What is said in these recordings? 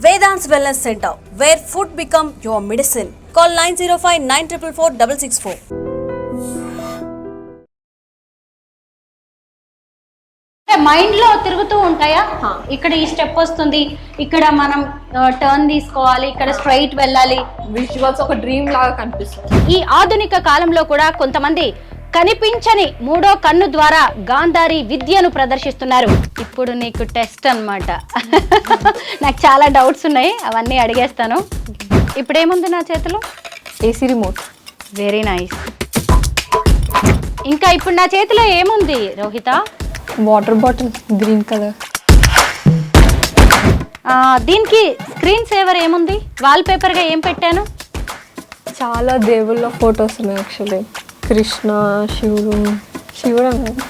Vedant's Wellness Center, where food become your medicine. Call 905-944-664. Mind లో తిరుగుతూ ఉంటాయా? ఇక్కడ ఈ స్టెప్ వస్తుంది, ఇక్కడ మనం టర్న్ తీసుకోవాలి, ఇక్కడ స్ట్రైట్ వెళ్ళాలి. విజువల్స్ ఒక డ్రీమ్ లాగా కనిపిస్తుంది. ఈ ఆధునిక కాలంలో కూడా కొంతమంది కనిపించని మూడో కన్ను ద్వారా గాంధారి విద్యను ప్రదర్శిస్తున్నారు. ఇప్పుడు నీకు టెస్ట్ అన్నమాట. నాకు చాలా డౌట్స్ ఉన్నాయి, అవన్నీ అడిగేస్తాను. ఇప్పుడేముంది నా చేతిలో? AC remote. Very nice. ఇంకా ఇప్పుడు నా చేతిలో ఏముంది Rohitha? Water bottle green colour. దీనికి స్క్రీన్ సేవర్ ఏముంది? వాల్ పేపర్ గా ఏం పెట్టాను? చాలా దేవుళ్ళ ఫొటోస్ ఉన్నాయి. యాక్చువల్లీ కృష్ణ, శివుడు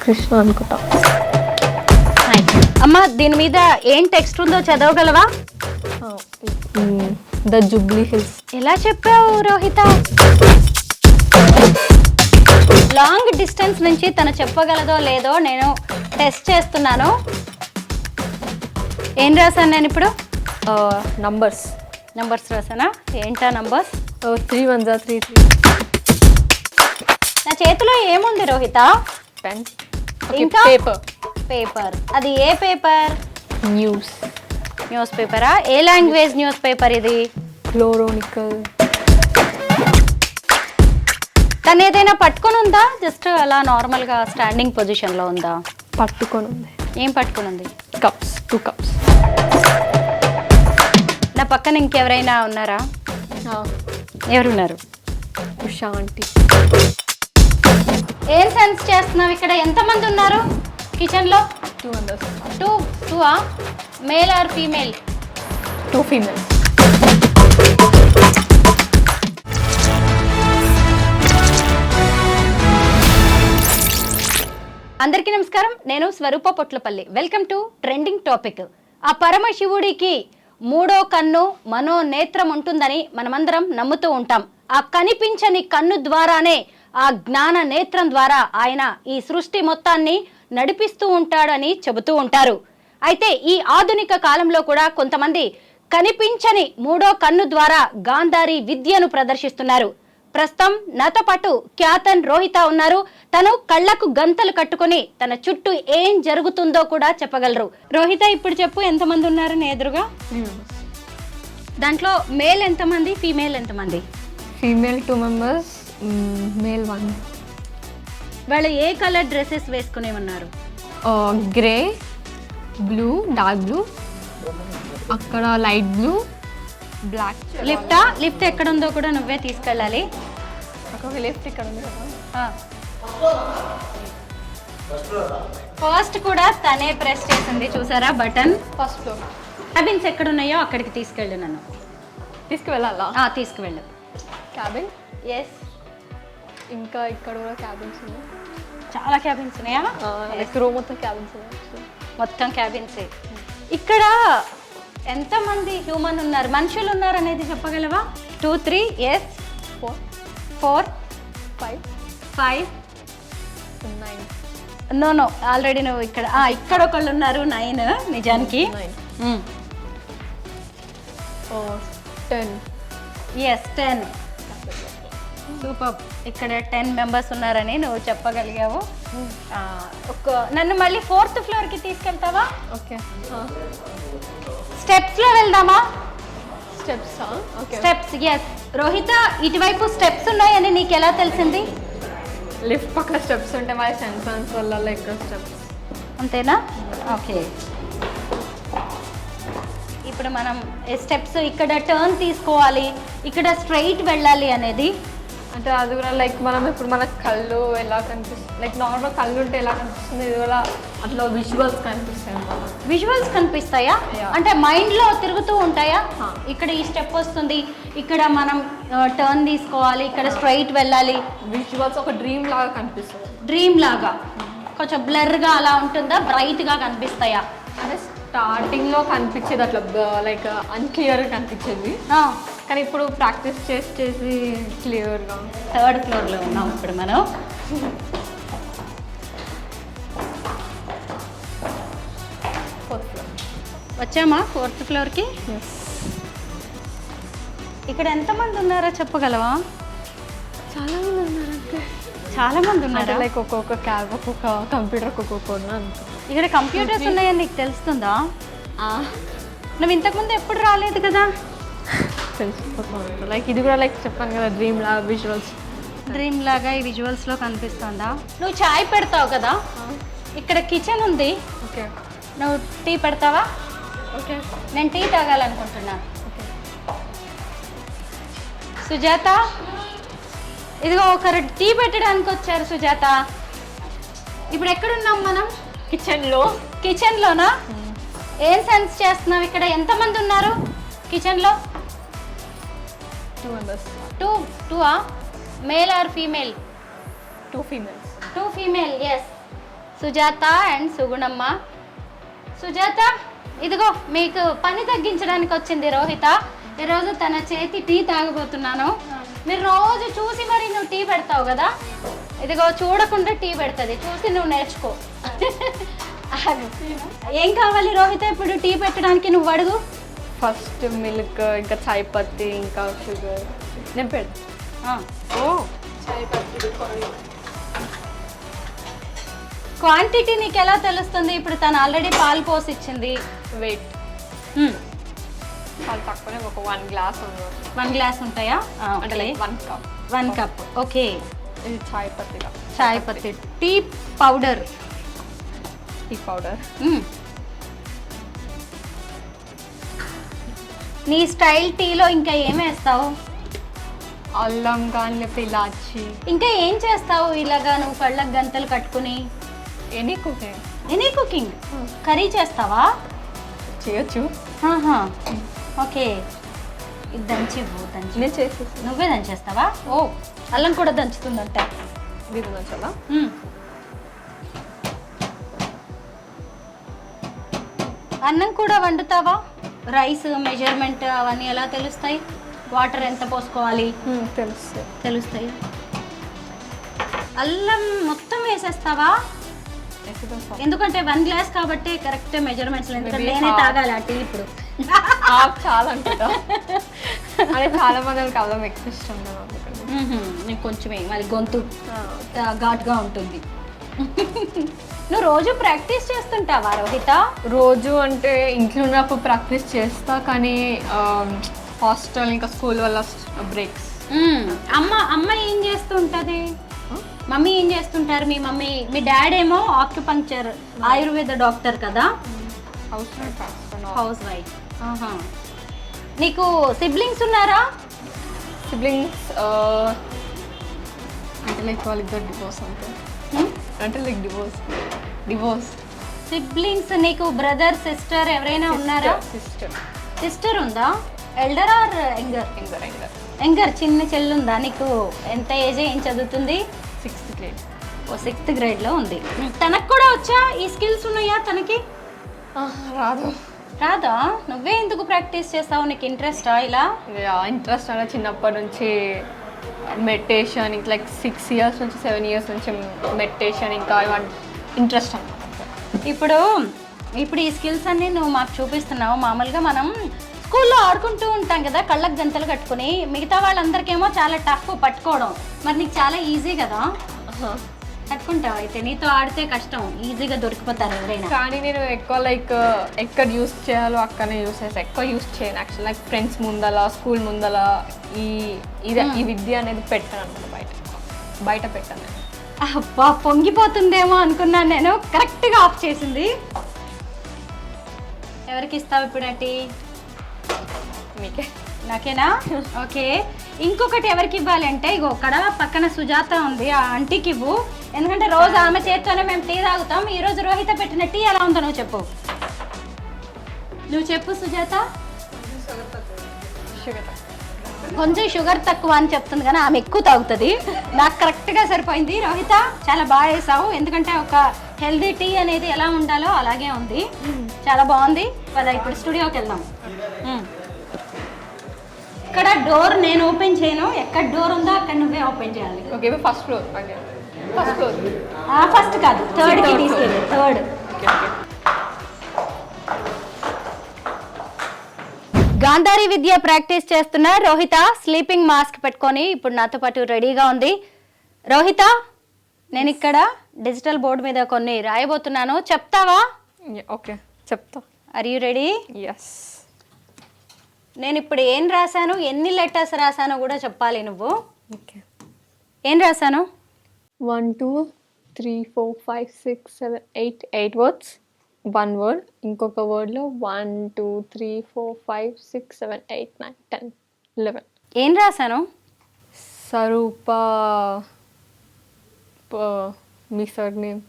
కృష్ణ అనుకుంటా. అమ్మ దీని మీద ఏం టెక్స్ట్ ఉందో చదవగలవా? ద జూబ్లీ హిల్స్. ఎలా చెప్పావు రోహిత? లాంగ్ డిస్టెన్స్ నుంచి తను చెప్పగలదో లేదో నేను టెస్ట్ చేస్తున్నాను. ఏం రాశాను నేను ఇప్పుడు? నంబర్స్ రాసానా? ఏంటా నంబర్స్? 3 నా చేతిలో ఏముంది రోహిత? పెన్. ఇంకా పేపర్. అది ఏ పేపర్? న్యూస్ పేపరా? ఏ లాంగ్వేజ్ న్యూస్ పేపర్ ఇది? క్లోరోనికల్. తను ఏదైనా పట్టుకొని ఉందా? జస్ట్ అలా నార్మల్ గా స్టాండింగ్ పొజిషన్ లో ఉందా? పట్టుకొని ఉంది. ఏం పట్టుకొని ఉంది? కప్స్. 2 కప్స్. నా పక్కన ఇంకెవరైనా ఉన్నారా? ఎవరున్నారు? ఉషా ఆంటీ. ఏం సెన్స్ చేస్తున్నావు ఇక్కడ? ఎంతమంది ఉన్నారు కిచెన్ లో? 2 members. 2 male or female? 2 females. అందరికీ నమస్కారం, నేను Swaroopa Potlapalli. Welcome to trending topic. ఆ పరమశివుడికి మూడో కన్ను మనోనేత్రం ఉంటుందని మనమందరం నమ్ముతూ ఉంటాం. ఆ కనిపించని కన్ను ద్వారానే, ఆ జ్ఞాన నేత్రం ద్వారా ఆయన ఈ సృష్టి మొత్తాన్ని నడిపిస్తూ ఉంటాడని చెబుతూ ఉంటారు. అయితే ఈ ఆధునిక కాలంలో కూడా కొంతమంది కనిపించని మూడో కన్ను ద్వారా గాంధారి విద్యను ప్రదర్శిస్తున్నారు. ప్రస్తుతం నాతో పాటు ఖ్యాతన్ రోహిత ఉన్నారు. తను కళ్ళకు గంతలు కట్టుకొని తన చుట్టూ ఏం జరుగుతుందో కూడా చెప్పగలరు. రోహిత, ఇప్పుడు చెప్పు, ఎంతమంది ఉన్నారు నీ ఎదురుగా? 3 members. దాంట్లో మేల్ ఎంతమంది, ఫీమేల్ ఎంతమంది? Female 2 members, male 1. వాళ్ళు ఏ కలర్ డ్రెస్సెస్ వేసుకునే ఉన్నారు? గ్రే, బ్లూ, డార్క్ బ్లూ, అక్కడ లైట్ బ్లూ, బ్లాక్. లిఫ్ట్ ఎక్కడ ఉందో కూడా నువ్వే తీసుకెళ్ళాలి. లిఫ్ట్ ఇక్కడ ఉంది కదా. ఫస్ట్ కూడా తనే ప్రెస్ చేసింది, చూసారా బటన్? First floor. క్యాబిన్స్ ఎక్కడ ఉన్నాయో అక్కడికి తీసుకెళ్ళు. నన్ను తీసుకువెళ్ళాలా? తీసుకువెళ్ళు. క్యాబిన్. ఎస్. ఇంకా ఇక్కడ కూడా క్యాబిన్స్ ఉన్నాయి. చాలా క్యాబిన్స్ ఉన్నాయా? రూమ్ మొత్తం క్యాబిన్స్ ఉన్నాయి. మొత్తం క్యాబిన్సే. ఇక్కడ ఎంతమంది హ్యూమన్ ఉన్నారు, మనుషులు ఉన్నారు అనేది చెప్పగలవా? 2 3 ఎస్ 4 5 9. నో ఆల్రెడీ నువ్వు ఇక్కడ ఒకళ్ళు ఉన్నారు. 9 నిజానికి. 10. ఎస్ 10. సూపర్. ఇక్కడ 10 members ఉన్నారని నువ్వు చెప్పగలిగావు. నన్ను మళ్ళీ 4th ఫ్లోర్కి తీసుకెళ్తావా? ఓకే. స్టెప్స్లో వెళ్దామా? స్టెప్స్. ఎస్. రోహిత, ఇటువైపు స్టెప్స్ ఉన్నాయని నీకు ఎలా తెలిసింది? లిఫ్ట్ పక్కన స్టెప్స్ ఉంటే మరి సెన్సార్స్ వల్ల లైక్ స్టెప్స్. అంతేనా? ఓకే. ఇప్పుడు మనం స్టెప్స్, ఇక్కడ టర్న్ తీసుకోవాలి, ఇక్కడ స్ట్రైట్ వెళ్ళాలి అనేది అంటే అది కూడా లైక్ మనం ఇప్పుడు మన కళ్ళు ఎలా కనిపిస్తుంది, లైక్ నార్మల్ కళ్ళు ఉంటే ఎలా కనిపిస్తుంది, ఇది కూడా అట్లా విజువల్స్ కనిపిస్తాయి. విజువల్స్ కనిపిస్తాయా? అంటే మైండ్ లో తిరుగుతూ ఉంటాయా? ఇక్కడ ఈ స్టెప్ వస్తుంది, ఇక్కడ మనం టర్న్ తీసుకోవాలి, ఇక్కడ స్ట్రైట్ వెళ్ళాలి. విజువల్స్ ఒక డ్రీమ్ లాగా కనిపిస్తుంది. డ్రీమ్ లాగా కొంచెం బ్లర్ గా అలా ఉంటుందా, బ్రైట్ గా కనిపిస్తాయా? అంటే స్టార్టింగ్ లో కనిపించేది అట్లా లైక్ అన్క్లియర్ కనిపించేది, కానీ ఇప్పుడు ప్రాక్టీస్ చేసి క్లియర్గా. 3rd ఫ్లోర్లో ఉన్నాం ఇప్పుడు మనం. వచ్చామా 4th ఫ్లోర్కి? ఇక్కడ ఎంతమంది ఉన్నారో చెప్పగలవా? చాలా మంది ఉన్నారు. చాలా మంది ఉన్నారా? లైక్ ఒక్కొక్క క్యాబ్, ఒక్కొక్క కంప్యూటర్, ఒక్కొక్క ఇక్కడ కంప్యూటర్స్ ఉన్నాయని నీకు తెలుస్తుందా? నువ్వు ఇంతకుముందు ఎప్పుడు రాలేదు కదా. తెలిసిపోతుంది. లైక్ ఇది కూడా లైక్ చెప్పాను కదా, డ్రీమ్ లాగా విజువల్స్. డ్రీమ్ లాగా ఈ విజువల్స్లో కనిపిస్తుందా? నువ్వు చాయ్ పెడతావు కదా, ఇక్కడ కిచెన్ ఉంది. ఓకే, నువ్వు టీ పెడతావా? ఓకే, నేను టీ తాగాలనుకుంటున్నా. సుజాత, ఇదిగో ఒకరు టీ పెట్టడానికి వచ్చారు. సుజాత, ఇప్పుడు ఎక్కడున్నాం మనం? కిచెన్లోనా? ఏం సెన్స్ చేస్తున్నావు? ఇక్కడ ఎంతమంది ఉన్నారు కిచెన్లో? 2 members. Two male or female? 2 females. 2 female, yes. Sujatha and Sugunamma. Sujatha, ఇదిగో మీకు పని తగ్గించడానికి వచ్చింది రోహిత. ఈరోజు తన చేతి టీ తాగబోతున్నాను. మీరు రోజు చూసి మరి నువ్వు టీ పెడతావు కదా, ఇదిగో చూడకుండా టీ పెడుతుంది, చూసి నువ్వు నేర్చుకో. ఏం కావాలి రోహిత ఇప్పుడు టీ పెట్టడానికి? నువ్వు అడుగు. ఫస్ట్ మిల్క్, ఇంకా చాయ్ పత్తి, ఇంకా షుగర్. నేను పెడతా. చాయ్ పత్తి క్వాంటిటీ నీకు ఎలా తెలుస్తుంది? ఇప్పుడు తను ఆల్రెడీ పాలు పోసి ఇచ్చింది. వెయిట్ చాలా తక్కువనే, ఒక 1 glass ఉంది. 1 గ్లాస్ ఉంటాయా? అంటే లైక్ 1 cup. 1 కప్. ఓకే. ఇది చాయ్ పత్తిగా. చాయ్ పత్తి. Tea powder. Tea powder. నీ స్టైల్ టీలో ఇంకా ఏం వేస్తావు? అల్లం కానీ లేకపోతే ఇలాచి. ఇంకా ఏం చేస్తావు ఇలాగా నువ్వు కళ్ళకు గంతలు కట్టుకుని? Any cooking. Any cooking. Curry చేస్తావా? చేయొచ్చు. ఓకే, ఇది దంచివ్వు. నేను చేసేసి. నువ్వే దంచేస్తావా? ఓ, అల్లం కూడా దంచుతుందంట. ఇది దంచాలా? అన్నం కూడా వండుతావా? రైస్ మెజర్మెంట్ అవన్నీ ఎలా తెలుస్తాయి? వాటర్ ఎంత పోసుకోవాలి? తెలుస్తాయి. అల్లం మొత్తం వేసేస్తావా? ఎందుకంటే 1 గ్లాస్ కాబట్టి కరెక్ట్ మెజర్మెంట్స్. ఎందుకంటే నేనే తాగాలి ఆ టీ ఇప్పుడు. చాలా అనుకుంటా. అదే చాలా మంది అల్లం ఎక్కువ ఇష్టం. నేను కొంచెమే, మరి గొంతు ఘాట్గా ఉంటుంది. నువ్వు రోజు ప్రాక్టీస్ చేస్తుంటావా రోహిత? రోజు అంటే ఇంట్లో ఉన్నప్పుడు ప్రాక్టీస్ చేస్తా, కానీ హాస్టల్ ఇంకా స్కూల్ వల్ల బ్రేక్స్. అమ్మ ఏం చేస్తుంటది? మమ్మీ ఏం చేస్తుంటారు? మీ మమ్మీ, మీ డాడ్ ఏమో ఆక్యుపంక్చర్ ఆయుర్వేద డాక్టర్ కదా. Housewife. నీకు సిబ్లింగ్స్ ఉన్నారా? సిబ్లింగ్స్ అంటే లైక్ వాళ్ళిద్దరు డివోర్స్. అంటే లైక్ డివోర్స్. సిబ్లింగ్స్ నీకు బ్రదర్ సిస్టర్ ఎవరైనా ఉన్నారా? సిస్టర్ ఉందా? Elder or younger? యంగర్. చిన్న చెల్లి ఉందా నీకు? ఎంత ఏజ్? ఏం చదువుతుంది? 6th grade. ఓ 6th grade లో ఉంది. తనకు కూడా వచ్చా ఈ స్కిల్స్ ఉన్నాయా తనకి? రాదా? నువ్వే ఎందుకు ప్రాక్టీస్ చేస్తావు? నీకు ఇంట్రెస్టా ఇలా? ఇంట్రెస్ట్ అంటే చిన్నప్పటి నుంచి మెడిటేషన్, ఇంకా లైక్ 6 years నుంచి 7 years నుంచి మెడిటేషన్, ఇంకా ఇంట్రెస్ట్ అన్నమాట. ఇప్పుడు ఈ స్కిల్స్ అన్నీ నువ్వు మాకు చూపిస్తున్నావు. మామూలుగా మనం స్కూల్లో ఆడుకుంటూ ఉంటాం కదా కళ్ళకు గంతలు కట్టుకుని, మిగతా వాళ్ళందరికేమో చాలా టఫ్ పట్టుకోవడం. మరి నీకు చాలా ఈజీ కదా, కట్టుకుంటావు. అయితే నీతో ఆడితే కష్టం, ఈజీగా దొరికిపోతారు ఎవరైనా. కానీ నేను ఎక్కువ లైక్ ఎక్కడ యూస్ చేయాలో అక్కడనే యూస్ చేస్తాను. ఎక్కువ యూస్ చేయను యాక్చువల్. లైక్ ఫ్రెండ్స్ ముందల, స్కూల్ ముందల ఈ విద్య అనేది పెట్టాను అనమాట. బయట పెట్టాను. అబ్బా, పొంగిపోతుందేమో అనుకున్నాను నేను. కరెక్ట్గా ఆఫ్ చేసింది. ఎవరికి ఇస్తావు ఇప్పుడు టీ? మీకే. నాకేనా? ఓకే. ఇంకొకటి ఎవరికి ఇవ్వాలి అంటే ఇగో అక్కడ పక్కన సుజాత ఉంది, ఆ ఆంటీకి ఇవ్వు. ఎందుకంటే రోజు ఆమె చేత్తోనే మేము టీ తాగుతాం. ఈరోజు రోహిత పెట్టిన టీ ఎలా ఉందో నువ్వు చెప్పు సుజాత. కొంచెం షుగర్ తక్కువ అని చెప్తుంది కానీ ఆమె ఎక్కువ తాగుతుంది. నాకు కరెక్ట్గా సరిపోయింది. రోహిత చాలా బాగా వేసావు. ఎందుకంటే ఒక హెల్దీ టీ అనేది ఎలా ఉండాలో అలాగే ఉంది. చాలా బాగుంది. పద ఇప్పుడు స్టూడియోకి వెళ్దాం. ఇక్కడ డోర్ నేను ఓపెన్ చేయను. ఎక్కడ డోర్ ఉందో అక్కడ నువ్వే ఓపెన్ చేయాలి. Okay, first floor. ఫస్ట్ కాదు, థర్డ్కి తీసుకెళ్ళి. థర్డ్. గాంధారి విద్య ప్రాక్టీస్ చేస్తున్న రోహిత స్లీపింగ్ మాస్క్ పెట్టుకొని ఇప్పుడు నాతో పాటు రెడీగా ఉంది. రోహిత, నేను ఇక్కడ డిజిటల్ బోర్డు మీద కొన్ని రాయబోతున్నాను, చెప్తావా? ఓకే, చెప్తా. Are you ready? ఎస్. నేను ఇప్పుడు ఏం రాశాను, ఎన్ని లెటర్స్ రాశానో కూడా చెప్పాలి నువ్వు. ఓకే. ఏం రాశాను? 1 2 3 4 5 6 7 8 8 వర్డ్స్. 1 వర్డ్, ఇంకొక వర్డ్లో 1 2 3 4 5 6 7 8 9 10 11. ఏం రాశాను? స్వరూప, మీ సర్ నేమ్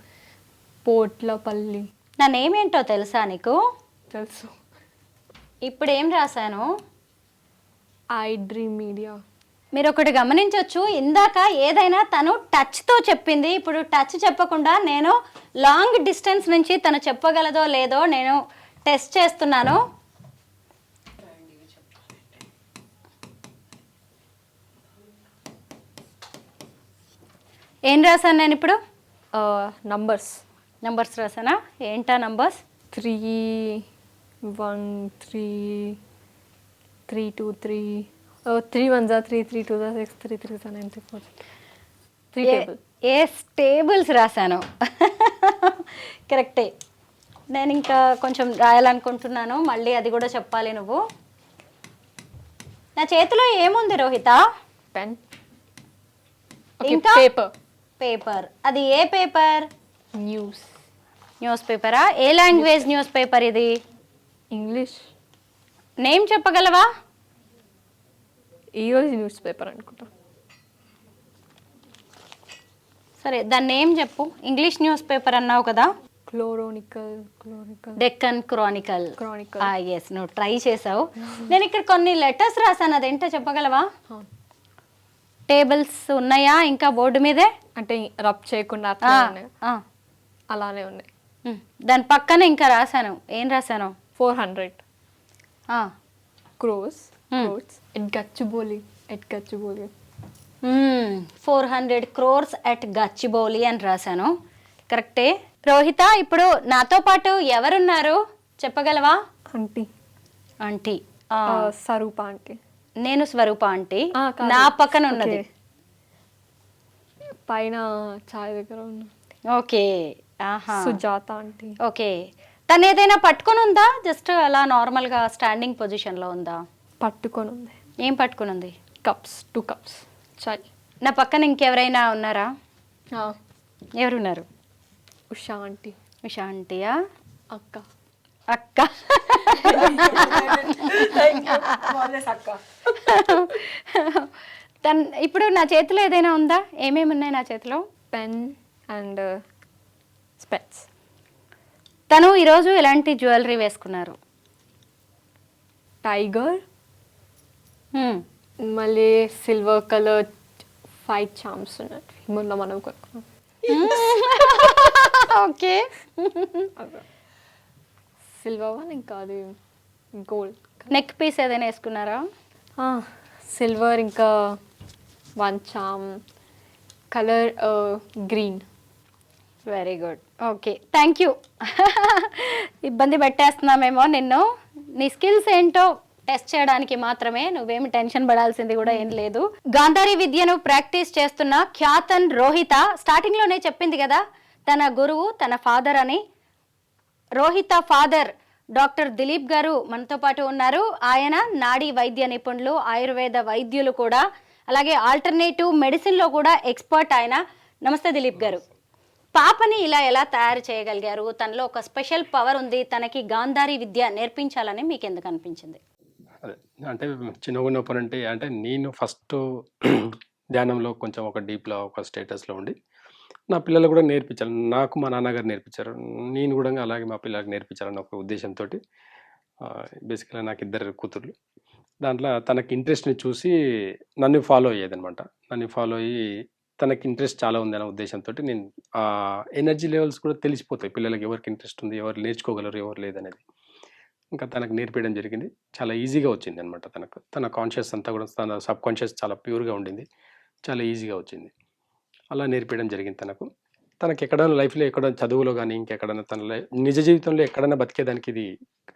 పోట్లపల్లి. నా నేమ్ ఏంటో తెలుసా నీకు? తెలుసు. ఇప్పుడు ఏం రాశాను? I dream media. మీరు ఒకటి గమనించవచ్చు, ఇందాక ఏదైనా తను టచ్తో చెప్పింది, ఇప్పుడు టచ్ చెప్పకుండా నేను లాంగ్ డిస్టెన్స్ నుంచి తను చెప్పగలదో లేదో నేను టెస్ట్ చేస్తున్నాను. ఏం రాశాను నేను ఇప్పుడు? నంబర్స్ రాశానా? ఏంటా నంబర్స్? 3 1 3 3 2 3 3 1 3 3 2 6 3 3 9 3 4 3 టేబుల్. ఏ టేబుల్స్ రాశాను. కరెక్టే. నేను ఇంకా కొంచెం రాయాలనుకుంటున్నాను, మళ్ళీ అది కూడా చెప్పాలి నువ్వు. నా చేతిలో ఏముంది రోహిత? పెన్. ఇంకా పేపర్. అది ఏ పేపర్? న్యూస్ పేపరా? ఏ లాంగ్వేజ్ న్యూస్ పేపర్ ఇది? ఇంగ్లీష్. నేమ్ చెప్పగలవా? ఈరోజు న్యూస్ పేపర్ అనుకుంటా. సరే, దాని నేమ్ చెప్పు. ఇంగ్లీష్ న్యూస్ పేపర్ అన్నావు కదా. Chronicle. Deccan Chronicle. Chronicle. Yes, నువ్వు ట్రై చేసావు. నేను ఇక్కడ కొన్ని లెటర్స్ రాశాను, అదేంటో చెప్పగలవా? టేబుల్స్ ఉన్నాయా ఇంకా బోర్డు మీదే? అంటే రబ్ చేయకుండా అలానే ఉన్నాయి. దాని పక్కన ఇంకా రాశాను. ఏం రాశాను? 400 crores at Gachibowli. 400 crores at Gachibowli అని రాశాను. కరెక్టే. రోహిత, ఇప్పుడు నాతో పాటు ఎవరున్నారు చెప్పగలవా? ఆంటీ. స్వరూప ఆంటీ. నేను స్వరూప ఆంటీ. నా పక్కన ఉన్నది పైన చాయ్ దగ్గర ఉన్న ఓకే. సుజాత ఆంటీ. ఓకే. తను ఏదైనా పట్టుకొని ఉందా? జస్ట్ అలా నార్మల్ గా స్టాండింగ్ పొజిషన్ లో ఉందా? పట్టుకొని ఉంది. ఏం పట్టుకొని ఉంది? 2 cups చాయ్. నా పక్కన ఇంకెవరైనా ఉన్నారా? ఎవరున్నారు? ఉషా ఆంటీ. ఉషా ఆంటీయా? అక్క. ఇప్పుడు నా చేతిలో ఏదైనా ఉందా? ఏమేమి ఉన్నాయి నా చేతిలో? పెన్ అండ్ స్పెట్స్. తను ఈరోజు ఎలాంటి జ్యువెలరీ వేసుకున్నారు? టైగర్, మళ్ళీ సిల్వర్ కలర్ 5 charms ఉన్నాయి. మొన్న మనం కొనుక్కున్నాం. ఓకే. సిల్వర్ వన్, ఇంకా అది గోల్డ్. నెక్ పీస్ ఏదైనా వేసుకున్నారా? సిల్వర్, ఇంకా 1 charm, colour green. Very good. Okay, thank you. ఇబ్బంది పెట్టేస్తున్నామేమో నిన్ను. నీ స్కిల్స్ ఏంటో టెస్ట్ చేయడానికి మాత్రమే, నువ్వేమి టెన్షన్ పడాల్సింది కూడా ఏం లేదు. గాంధారి విద్యను ప్రాక్టీస్ చేస్తున్న ఖ్యాతన్ రోహిత స్టార్టింగ్లోనే చెప్పింది కదా తన గురువు తన ఫాదర్ అని. రోహిత ఫాదర్ డాక్టర్ దిలీప్ గారు మనతో పాటు ఉన్నారు. ఆయన నాడీ వైద్య నిపుణులు, ఆయుర్వేద వైద్యులు కూడా, అలాగే ఆల్టర్నేటివ్ మెడిసిన్లో కూడా ఎక్స్పర్ట్ ఆయన. నమస్తే దిలీప్ గారు. పాపని ఇలా ఎలా తయారు చేయగలిగారు? తనలో ఒక స్పెషల్ పవర్ ఉంది, తనకి గాంధారి విద్య నేర్పించాలని మీకు ఎందుకు అనిపించింది? అదే అంటే చిన్నగా ఉన్నప్పుడు అంటే నేను ఫస్ట్ ధ్యానంలో కొంచెం ఒక డీప్లో ఒక స్టేటస్లో ఉండి నా పిల్లలు కూడా నేర్పించాలి. నాకు మా నాన్నగారు నేర్పించారు, నేను కూడా అలాగే మా పిల్లలకు నేర్పించాలని ఒక ఉద్దేశంతో బేసిక్గా నాకు 2 కూతుర్లు. దాంట్లో తనకి ఇంట్రెస్ట్ని చూసి నన్ను ఫాలో అయ్యేదనమాట. నన్ను ఫాలో అయ్యి తనకి ఇంట్రెస్ట్ చాలా ఉంది అనే ఉద్దేశంతో నేను ఎనర్జీ లెవెల్స్ కూడా తెలిసిపోతాయి పిల్లలకి, ఎవరికి ఇంట్రెస్ట్ ఉంది, ఎవరు నేర్చుకోగలరు, ఎవరు లేదనేది. ఇంకా తనకు నేర్పించడం జరిగింది. చాలా ఈజీగా వచ్చింది అనమాట. తన కాన్షియస్ అంతా కూడా, తన సబ్ కాన్షియస్ చాలా ప్యూర్గా ఉండింది, చాలా ఈజీగా వచ్చింది. అలా నేర్పించడం జరిగింది తనకు. తనకి ఎక్కడైనా లైఫ్‌లో ఎక్కడైనా చదువులో గానీ, ఇంకెక్కడైనా తన నిజ జీవితంలో ఎక్కడైనా బతికేదానికి ఇది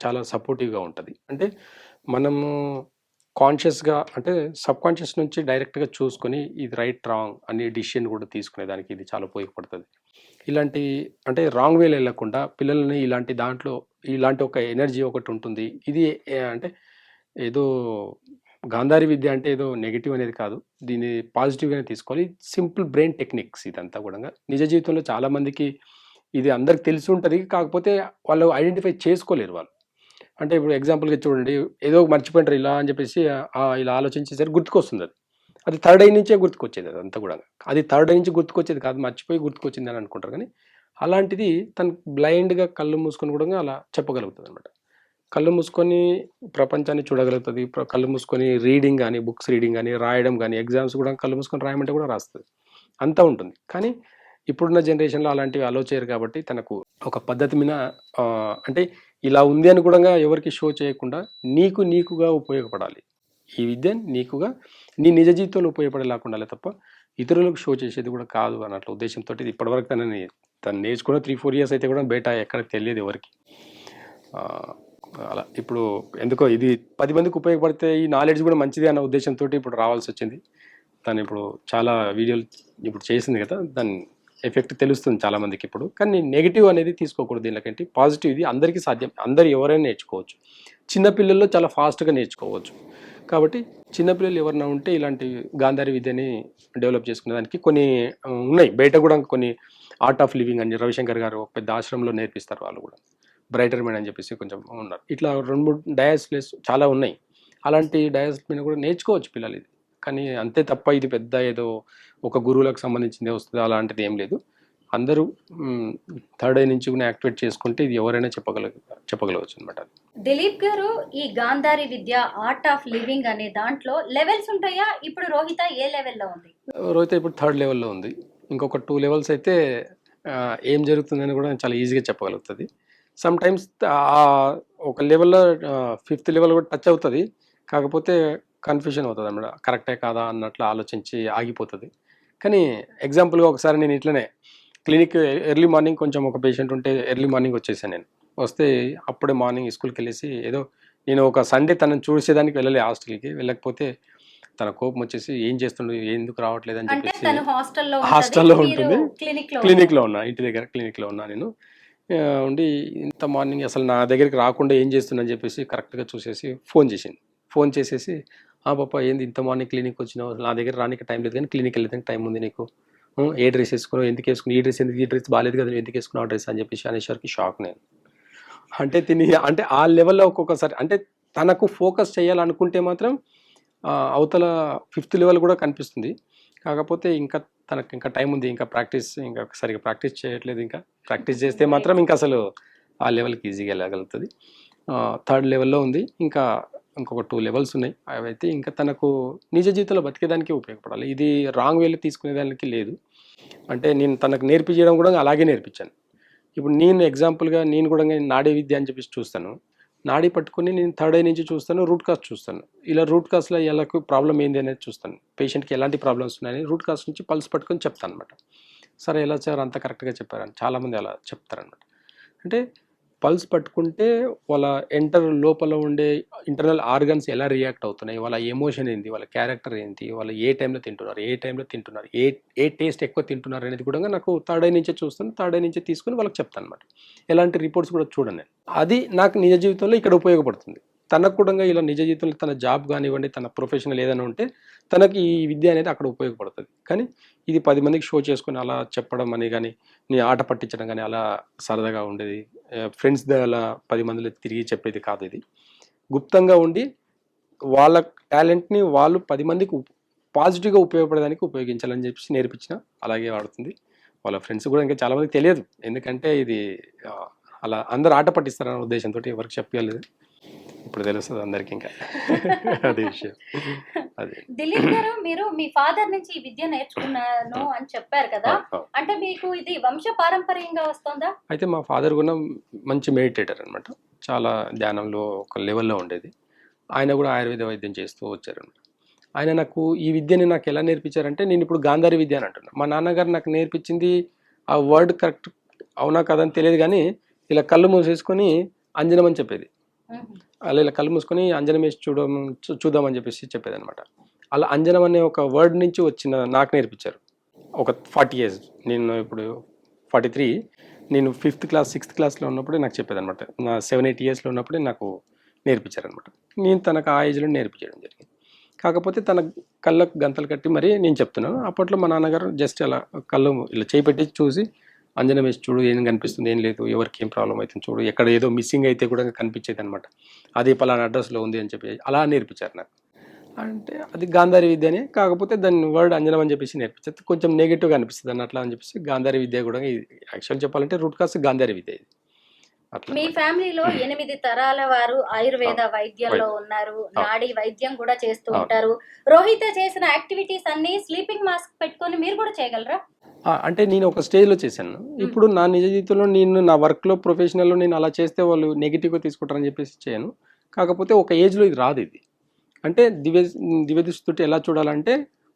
చాలా సపోర్టివ్‌గా ఉంటది. అంటే మనము కాన్షియస్‌గా అంటే సబ్‌కాన్షియస్ నుంచి డైరెక్ట్‌గా చూసుకొని ఇది రైట్, రాంగ్ అనే డిసిషన్ కూడా తీసుకునేదానికి ఇది చాలా ఉపయోగపడుతది. ఇలాంటి అంటే రాంగ్ వేలో ఎళ్ళకుండా పిల్లల్ని ఇలాంటి దాంట్లో ఇలాంటి ఒక ఎనర్జీ ఒకటుంటుంది. ఇది అంటే ఏదో గాంధారి విద్య అంటే ఏదో నెగెటివ్ అనేది కాదు. దీన్ని పాజిటివ్‌గానే తీసుకోవాలి. సింపుల్ బ్రెయిన్ టెక్నిక్స్ ఇదంతా గూడంగా. నిజ జీవితంలో చాలామందికి ఇది అందరికి తెలిసి ఉంటది. కాకపోతే వాళ్ళు ఐడెంటిఫై చేసుకోలేరు వాళ్ళు. అంటే ఇప్పుడు ఎగ్జాంపుల్‌గా చూడండి. ఏదో మర్చిపోయింటారు ఇలా అని చెప్పేసి ఇలా ఆలోచించేసరికి గుర్తుకొస్తుందది. అది థర్డ్ ఐ నుంచే గుర్తుకొచ్చేది అదంతా గూడా. అది థర్డ్ ఐ నుంచి గుర్తుకొచ్చేది కాదు. మర్చిపోయి గుర్తుకొచ్చిందని అనుకుంటారు గానీ, అలాంటిది తను బ్లైండ్‌గా కళ్ళు మూసుకొని గూడంగా అలా చెప్పగలుగుతదనమాట. కళ్ళు మూసుకొని ప్రపంచాన్ని చూడగలుగుతది. కళ్ళు మూసుకొని రీడింగ్ గాని, బుక్స్ రీడింగ్ గాని, రాయడం గాని, ఎగ్జామ్స్ గూడా కళ్ళు మూసుకొని రాయమంటే గూడా రాస్తది. అంతా ఉంటుంది. కానీ ఇప్పుడున్న జనరేషన్‌లో అలాంటివి అలో చేయరు కాబట్టి తనకు ఒక పద్ధతి మీద అంటే ఇలా ఉంది అని గూడంగా ఎవరికీ షో చేయకుండా నీకుగా ఉపయోగపడాలి. ఈ విద్య నీకుగా నీ నిజ జీవితంలో ఉపయోగపడేలాగా ఉండాలే తప్ప ఇతరులకు షో చేసేది గూడా కాదు అన్నట్ల ఉద్దేశంతోటి ఇప్పటివరకు తను నేర్చుకున్న 3, 4 ఇయర్స్ అయితే గూడా బయట ఎక్కడ తెలియదు ఎవరికీ. అలా ఇప్పుడు ఎందుకో ఇది 10 మందికి ఉపయోగపడితే ఈ నాలెడ్జ్ కూడా మంచిది అన్న ఉద్దేశంతోటి ఇప్పుడు రావాల్సొచ్చింది. తను ఇప్పుడు చాలా వీడియోలు ఇప్పుడు చేసింది కదా! దాని ఎఫెక్ట్ తెలుస్తుంది చాలా మందికి ఇప్పుడు. కానీ నెగెటివ్ అనేది తీసుకోకూడదు దీనికంటే. పాజిటివ్ ఇది అందరికీ సాధ్యం. అందరూ ఎవరైనా నేర్చుకోవచ్చు. చిన్న పిల్లల్లో చాలా ఫాస్ట్‌గా నేర్చుకోవచ్చు. కాబట్టి చిన్న పిల్లలు ఎవరైనా ఉంటే ఇలాంటి గాంధారి విద్యని డెవలప్ చేసుకునేదానికి కొన్ని ఉన్నాయి. బయట కూడా కొన్ని ఆర్ట్ ఆఫ్ లివింగ్ అని రవిశంకర్ గారు ఒక పెద్ద ఆశ్రమంలో నేర్పిస్తారు వాళ్ళు కూడా. బ్రైటర్ మైండ్ అని చెప్పేసి కొంచెం ఉన్నారు. ఇట్లా 2, 3 డయాస్ ప్లేస్ చాలా ఉన్నాయి. అలాంటి డయాస్ మీద కూడా నేర్చుకోవచ్చు పిల్లలు ఇది. కానీ అంతే తప్ప ఇది పెద్ద ఏదో ఒక గురువులకు సంబంధించిందే వస్తది అలాంటిది ఏం లేదు. అందరూ థర్డ్ ఐ నుంచి కూడా యాక్టివేట్ చేసుకుంటే ఇది ఎవరైనా చెప్పగలవచ్చు అనమాట. దిలీప్ గారు, ఈ గాంధారి విద్య ఆర్ట్ ఆఫ్ లివింగ్ అనే దాంట్లో లెవెల్స్ ఉంటాయా? ఇప్పుడు రోహిత ఏ లెవెల్లో ఉంది? రోహిత ఇప్పుడు థర్డ్ లెవెల్‌లో ఉంది. ఇంకొక 2 లెవెల్స్ అయితే ఏం జరుగుతుందని కూడా చాలా ఈజీగా చెప్పగలుగుతది. సమ్ టైమ్స్ ఒక లెవెల్‌లో 5థ్ లెవెల్ కూడా టచ్ అవుతది. కాకపోతే కన్‌ఫ్యూజన్ అవుతదన్నమాట. కరెక్టే కాదా అన్నట్లు ఆలోచించి ఆగిపోతది. కానీ ఎగ్జాంపుల్‌గా ఒకసారి నేను ఇట్లనే క్లినిక్ ఎర్లీ మార్నింగ్ కొంచెం ఒక పేషెంట్ ఉంటే ఎర్లీ మార్నింగ్ వచ్చేసాను నేను. వస్తే అప్పుడే మార్నింగ్ స్కూల్‌కెళ్ళేసి ఏదో నేను ఒక సండే తనని చూసేదానికి వెళ్ళలే హాస్టల్‌కి. వెళ్ళకపోతే తన కోపం వచ్చేసి ఏం చేస్తుండు? ఎందుకు రావట్లేదు అని అంటే చెప్పేసి తను హాస్టల్‌లో ఉంటుంది. క్లినిక్‌లో క్లినిక్‌లో ఉన్నా. ఇంటి దగ్గర క్లినిక్‌లో ఉన్నా నేను. ఉండి ఇంత మార్నింగ్ అసలు నా దగ్గరికి రాకుండా ఏం చేస్తుందని చెప్పేసి కరెక్ట్‌గా చూసేసి ఫోన్ చేసింది. ఫోన్ చేసేసి పాప ఏంది ఇంత మార్నింగ్ క్లినిక్ వచ్చినావు? నా దగ్గర రానీకి టైం లేదు కానీ క్లినిక్ వెళ్ళడానికి టైం ఉంది నీకు. ఏ డ్రెస్ వేసుకున్నావు? ఎందుకు వేసుకున్నావు? ఈ డ్రెస్ ఎందుకు? ఈ డ్రెస్ బాలేదు కదా! ఎందుకు వేసుకున్నావు ఆ డ్రెస్ అని చెప్పేసి అనేసరికి షాక్ నేను. అంటే అంటే ఆ లెవెల్‌లో ఒక్కొక్కసారి అంటే తనకు ఫోకస్ చేయాలనుకుంటే మాత్రం అవతల 5థ్ లెవెల్ కూడా కనిపిస్తుంది. కాకపోతే తనకి ఇంకా టైం ఉంది. ఇంకా సరిగ్గా ప్రాక్టీస్ చేయట్లేదు ఇంకా. ప్రాక్టీస్ చేస్తే మాత్రం ఇంకా అసలు ఆ లెవెల్‌కి ఈజీగా వెళ్ళగలుగుతది. థర్డ్ లెవెల్‌లో ఉంది. ఇంకొక 2 లెవెల్స్ ఉన్నాయి. అవైతే ఇంకా తనకు నిజ జీవితంలో బతికేదానికే ఉపయోగపడాలి. ఇది రాంగ్ వేలో తీసుకునేదానికి లేదు. అంటే నేను తనకు నేర్పించడం కూడా అలాగే నేర్పించాను. ఇప్పుడు నేను ఎగ్జాంపుల్‌గా నేను కూడా నాడీ విద్య అని చెప్పేసి చూస్తాను. నాడీ పట్టుకొని నేను థర్డ్ ఐ నుంచి చూస్తాను. రూట్ కాజ్ చూస్తాను. ఇలా రూట్ కాజ్‌లో ఎలాకు ప్రాబ్లమ్ ఏంది అనేది చూస్తాను. పేషెంట్‌కి ఎలాంటి ప్రాబ్లమ్స్ ఉన్నాయని రూట్ కాజ్ నుంచి పల్స్ పట్టుకొని చెప్తానన్నమాట. సరే ఎలా సార్ అంత కరెక్ట్‌గా చెప్పారని చాలామంది అలా చెప్తారన్నమాట. అంటే పల్స్ పట్టుకుంటే వాళ్ళ లోపల ఉండే ఇంటర్నల్ ఆర్గన్స్ ఎలా రియాక్ట్ అవుతున్నాయి, వాళ్ళ ఎమోషన్ ఏంది, వాళ్ళ క్యారెక్టర్ ఏంటి, వాళ్ళు ఏ టైంలో తింటున్నారు, ఏ టేస్ట్ ఎక్కువ తింటున్నారు అనేది కూడా నాకు థర్డ్ ఐ నుంచే చూస్తాను. థర్డ్ ఐ నుంచే తీసుకొని వాళ్ళకి చెప్తాను అనమాట. ఎలాంటి రిపోర్ట్స్ కూడా చూడను నేను. అది నాకు నిజ జీవితంలో ఇక్కడ ఉపయోగపడుతుంది. తనకు కూడా ఇలా నిజ జీవితంలో తన జాబ్ కానివ్వండి, తన ప్రొఫెషనల్ ఏదైనా ఉంటే తనకి ఈ విద్య అనేది అక్కడ ఉపయోగపడుతుంది. కానీ ఇది 10 మందికి షో చేసుకొని అలా చెప్పడం అని కానీ, నీ ఆట పట్టించడం కానీ అలా సరదాగా ఉండేది. ఫ్రెండ్స్ అలా 10 మందిలో తిరిగి చెప్పేది కాదు ఇది. గుప్తంగా ఉండి వాళ్ళ టాలెంట్ని వాళ్ళు 10 మందికి పాజిటివ్గా ఉపయోగపడడానికి ఉపయోగించాలని చెప్పేసి నేర్పించిన అలాగే వాడుతుంది. వాళ్ళ ఫ్రెండ్స్ కూడా ఇంకా చాలామందికి తెలియదు. ఎందుకంటే ఇది అలా అందరూ ఆట పట్టిస్తారన్న ఉద్దేశంతో ఎవరికి చెప్పలేదు. ఇప్పుడు తెలుస్తుంది అందరికి ఇంకా అదే విషయం. అదే దిలీప్ గారు, మీరు మీ ఫాదర్ నుంచి ఈ విద్య నేర్చుకున్నాను అని చెప్పారు కదా, అంటే మీకు ఇది వంశ పారంపర్యంగా వస్తుందా? అయితే మా ఫాదర్ కూడా మంచి మెడిటేటర్ అనమాట. చాలా ధ్యానంలో ఒక లెవెల్లో ఉండేది. ఆయన కూడా ఆయుర్వేద వైద్యం చేస్తూ వచ్చారనమాట. ఆయన ఈ విద్యని నాకు ఎలా నేర్పించారంటే నేను ఇప్పుడు గాంధారి విద్య అని అంటున్నాను. మా నాన్నగారు నాకు నేర్పించింది ఆ వర్డ్ కరెక్ట్ అవునా కదని తెలియదు కానీ ఇలా కళ్ళు మూసేసుకొని అంజనం అని చెప్పేది. అలా ఇలా కళ్ళు మూసుకొని అంజనం వేసి చూద్దామని చెప్పేసి చెప్పేది అనమాట. అలా అంజనం అనే ఒక వర్డ్ నుంచి వచ్చిన నాకు నేర్పించారు. ఒక 40 years, నేను ఇప్పుడు 43, నేను 5th క్లాస్ 6th క్లాస్లో ఉన్నప్పుడే నాకు చెప్పేదనమాట. నా 7-8 yearsలో ఉన్నప్పుడే నాకు నేర్పించారనమాట. నేను తనకు ఆ ఏజ్లో నేర్పించడం జరిగింది. కాకపోతే తన కళ్ళకు గంతలు కట్టి మరి నేను చెప్తున్నాను. అప్పట్లో మా నాన్నగారు జస్ట్ అలా కళ్ళు ఇలా చేయి పెట్టి చూసి అంజనం వేసి చూడు, ఏం కనిపిస్తుంది, ఏం లేదు, ఎవరికి ఏం ప్రాబ్లం అవుతుంది చూడు, ఎక్కడ ఏదో మిస్సింగ్ అయితే కూడా కనిపించేది అనమాట. అది పలానా అడ్రస్లో ఉంది అని చెప్పి అలా నేర్పించారు నాకు. అంటే అది గాంధారి విద్య అని, కాకపోతే దాని వర్డ్ అంజనం అని చెప్పేసి నేర్పించేది కొంచెం నెగిటివ్గా అనిపిస్తుంది అన్న అట్లా అని చెప్పేసి గాంధారి విద్య కూడా యాక్చువల్ చెప్పాలంటే రూట్ కాస్ట్ గాంధారి విద్య ఇది. మీ ఫ్యామిలీలో 8 తరాల వారు ఆయుర్వేద వైద్యంలో ఉన్నారు, నాడీ వైద్యం కూడా చేస్తూ ఉంటారు. రోహిత చేసిన యాక్టివిటీస్ అన్ని స్లీపింగ్ మాస్క్ పెట్టుకొని మీరు కూడా చేయగలరా? అంటే నేను ఒక స్టేజ్లో చేశాను. ఇప్పుడు నా నిజ జీవితంలో నేను నా వర్క్లో ప్రొఫెషనల్లో నేను అలా చేస్తే వాళ్ళు నెగిటివ్గా తీసుకుంటారని చెప్పేసి చేయను. కాకపోతే ఒక ఏజ్లో ఇది రాదు. ఇది అంటే దివ్య దృష్టితో ఎలా చూడాలంటే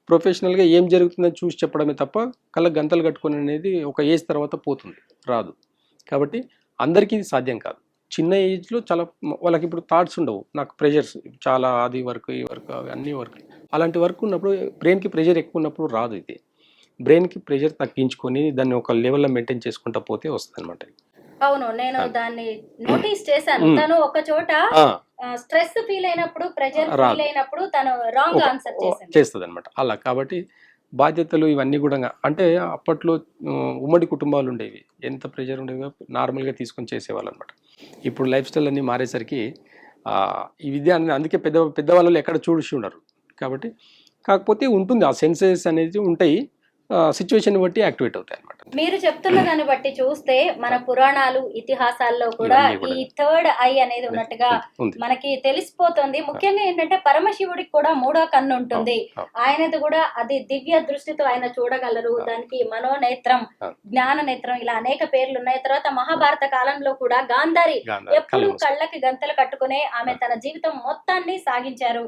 ప్రొఫెషనల్గా ఏం జరుగుతుందని చూసి చెప్పడమే తప్ప కళ్ళ గంతలు కట్టుకొని అనేది ఒక ఏజ్ తర్వాత పోతుంది, రాదు. కాబట్టి అందరికీ ఇది సాధ్యం కాదు. చిన్న ఏజ్లో చాలా వాళ్ళకి ఇప్పుడు థాట్స్ ఉండవు, నాకు ప్రెషర్స్ చాలా, అది వర్క్ ఈ వర్క్ అన్ని వర్క్, అలాంటి వర్క్ ఉన్నప్పుడు బ్రెయిన్కి ప్రెషర్ ఎక్కువ ఉన్నప్పుడు రాదు. ఇది బ్రెయిన్కి ప్రెషర్ తగ్గించుకొని దాన్ని ఒక లెవెల్లో మెయింటైన్ చేసుకుంటా పోతే వస్తుంది అనమాట. అవును, నేను దాన్ని నోటీస్ చేశాను. తను ఒక చోట స్ట్రెస్ ఫీల్ అయినప్పుడు, ప్రెషర్ ఫీల్ అయినప్పుడు తను రాంగ్ ఆన్సర్ చేస్తుంది అనమాట. అలా కాబట్టి బాధ్యతలు ఇవన్నీ కూడా అంటే అప్పట్లో ఉమ్మడి కుటుంబాలు ఉండేవి, ఎంత ప్రెషర్ ఉండేవి నార్మల్గా తీసుకొని చేసేవాళ్ళు అనమాట. ఇప్పుడు లైఫ్ స్టైల్ అన్నీ మారేసరికి ఈ విద్య అందుకే పెద్దవాళ్ళు ఎక్కడ చూసి ఉండరు. కాబట్టి కాకపోతే ఉంటుంది, ఆ సెన్సెస్ అనేది ఉంటాయి, సిచ్యువేషన్ బట్టి యాక్టివేట్ అవుతాయి అనమాట. మీరు చెప్తున్న దాన్ని బట్టి చూస్తే మన పురాణాలు ఇతిహాసాల్లో కూడా ఈ థర్డ్ ఐ అనేది ఉన్నట్టుగా మనకి తెలిసిపోతుంది. ముఖ్యంగా ఏంటంటే పరమశివుడికి కూడా 3వ కన్ను ఉంటుంది. ఆయనది కూడా అది దివ్య దృష్టితో ఆయన చూడగలరు. దానికి మనోనేత్రం, జ్ఞాన నేత్రం, ఇలా అనేక పేర్లు ఉన్నాయి. తర్వాత మహాభారత కాలంలో కూడా గాంధారి ఎప్పుడు కళ్ళకి గంతలు కట్టుకునే ఆమె తన జీవితం మొత్తాన్ని సాగించారు.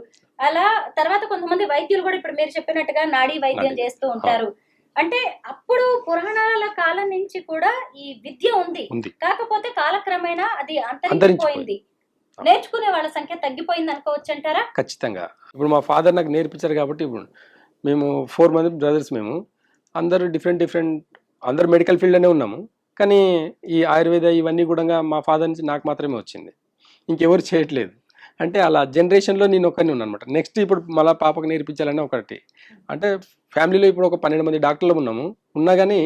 అలా తర్వాత కొంతమంది వైద్యులు కూడా ఇప్పుడు మీరు చెప్పినట్టుగా నాడీ వైద్యం చేస్తూ ఉంటారు. అంటే అప్పుడు పురాణాల కాలం నుంచి కూడా ఈ విద్య ఉంది, కాకపోతే కాలక్రమేణా అది అంతరించిపోయింది. నేర్చుకునే వాళ్ళ సంఖ్య తగ్గిపోయింది అనుకోవచ్చు అంటారా? ఖచ్చితంగా. ఇప్పుడు మా ఫాదర్ నాకు నేర్పించారు కాబట్టి ఇప్పుడు మేము 4 మంది బ్రదర్స్, మేము అందరూ డిఫరెంట్ అందరూ మెడికల్ ఫీల్డ్లోనే ఉన్నాము. కానీ ఈ ఆయుర్వేద ఇవన్నీ కూడా మా ఫాదర్ నుంచి నాకు మాత్రమే వచ్చింది, ఇంకెవరు చేయట్లేదు. అంటే అలా జనరేషన్లో నేను ఒక్కరిని ఉన్నాను అనమాట. నెక్స్ట్ ఇప్పుడు మళ్ళీ పాపకు నేర్పించాలని ఒకటి. అంటే ఫ్యామిలీలో ఇప్పుడు ఒక 12 మంది డాక్టర్లు ఉన్నా కానీ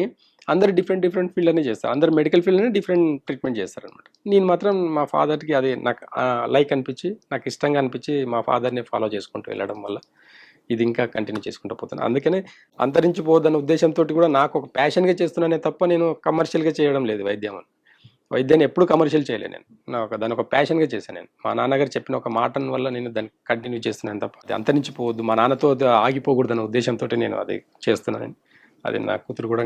అందరు డిఫరెంట్ ఫీల్డ్లోనే చేస్తారు, అందరు మెడికల్ ఫీల్డ్లోనే డిఫరెంట్ ట్రీట్మెంట్ చేస్తారనమాట. నేను మాత్రం మా ఫాదర్కి అది నాకు లైక్ అనిపించి, నాకు ఇష్టంగా అనిపించి మా ఫాదర్ని ఫాలో చేసుకుంటూ వెళ్ళడం వల్ల ఇది ఇంకా కంటిన్యూ చేసుకుంటూ పోతాను. అందుకనే అంతరించిపోద్దన్న ఉద్దేశంతో కూడా నాకు ఒక ప్యాషన్గా చేస్తున్నానే తప్ప నేను కమర్షియల్గా చేయడం లేదు. వైద్యాన్ని ఎప్పుడు కమర్షియల్ చేయలేదు నేను, దాన్ని ఒక ప్యాషన్గా చేశాను. నేను మా నాన్నగారు చెప్పిన ఒక మాట వల్ల నేను దాన్ని కంటిన్యూ చేస్తున్నాను తప్ప అది అంతరించిపోవద్దు, మా నాన్నతో ఆగిపోకూడదన్న ఉద్దేశంతో నేను అది చేస్తున్నాను. అది నా కూతురు కూడా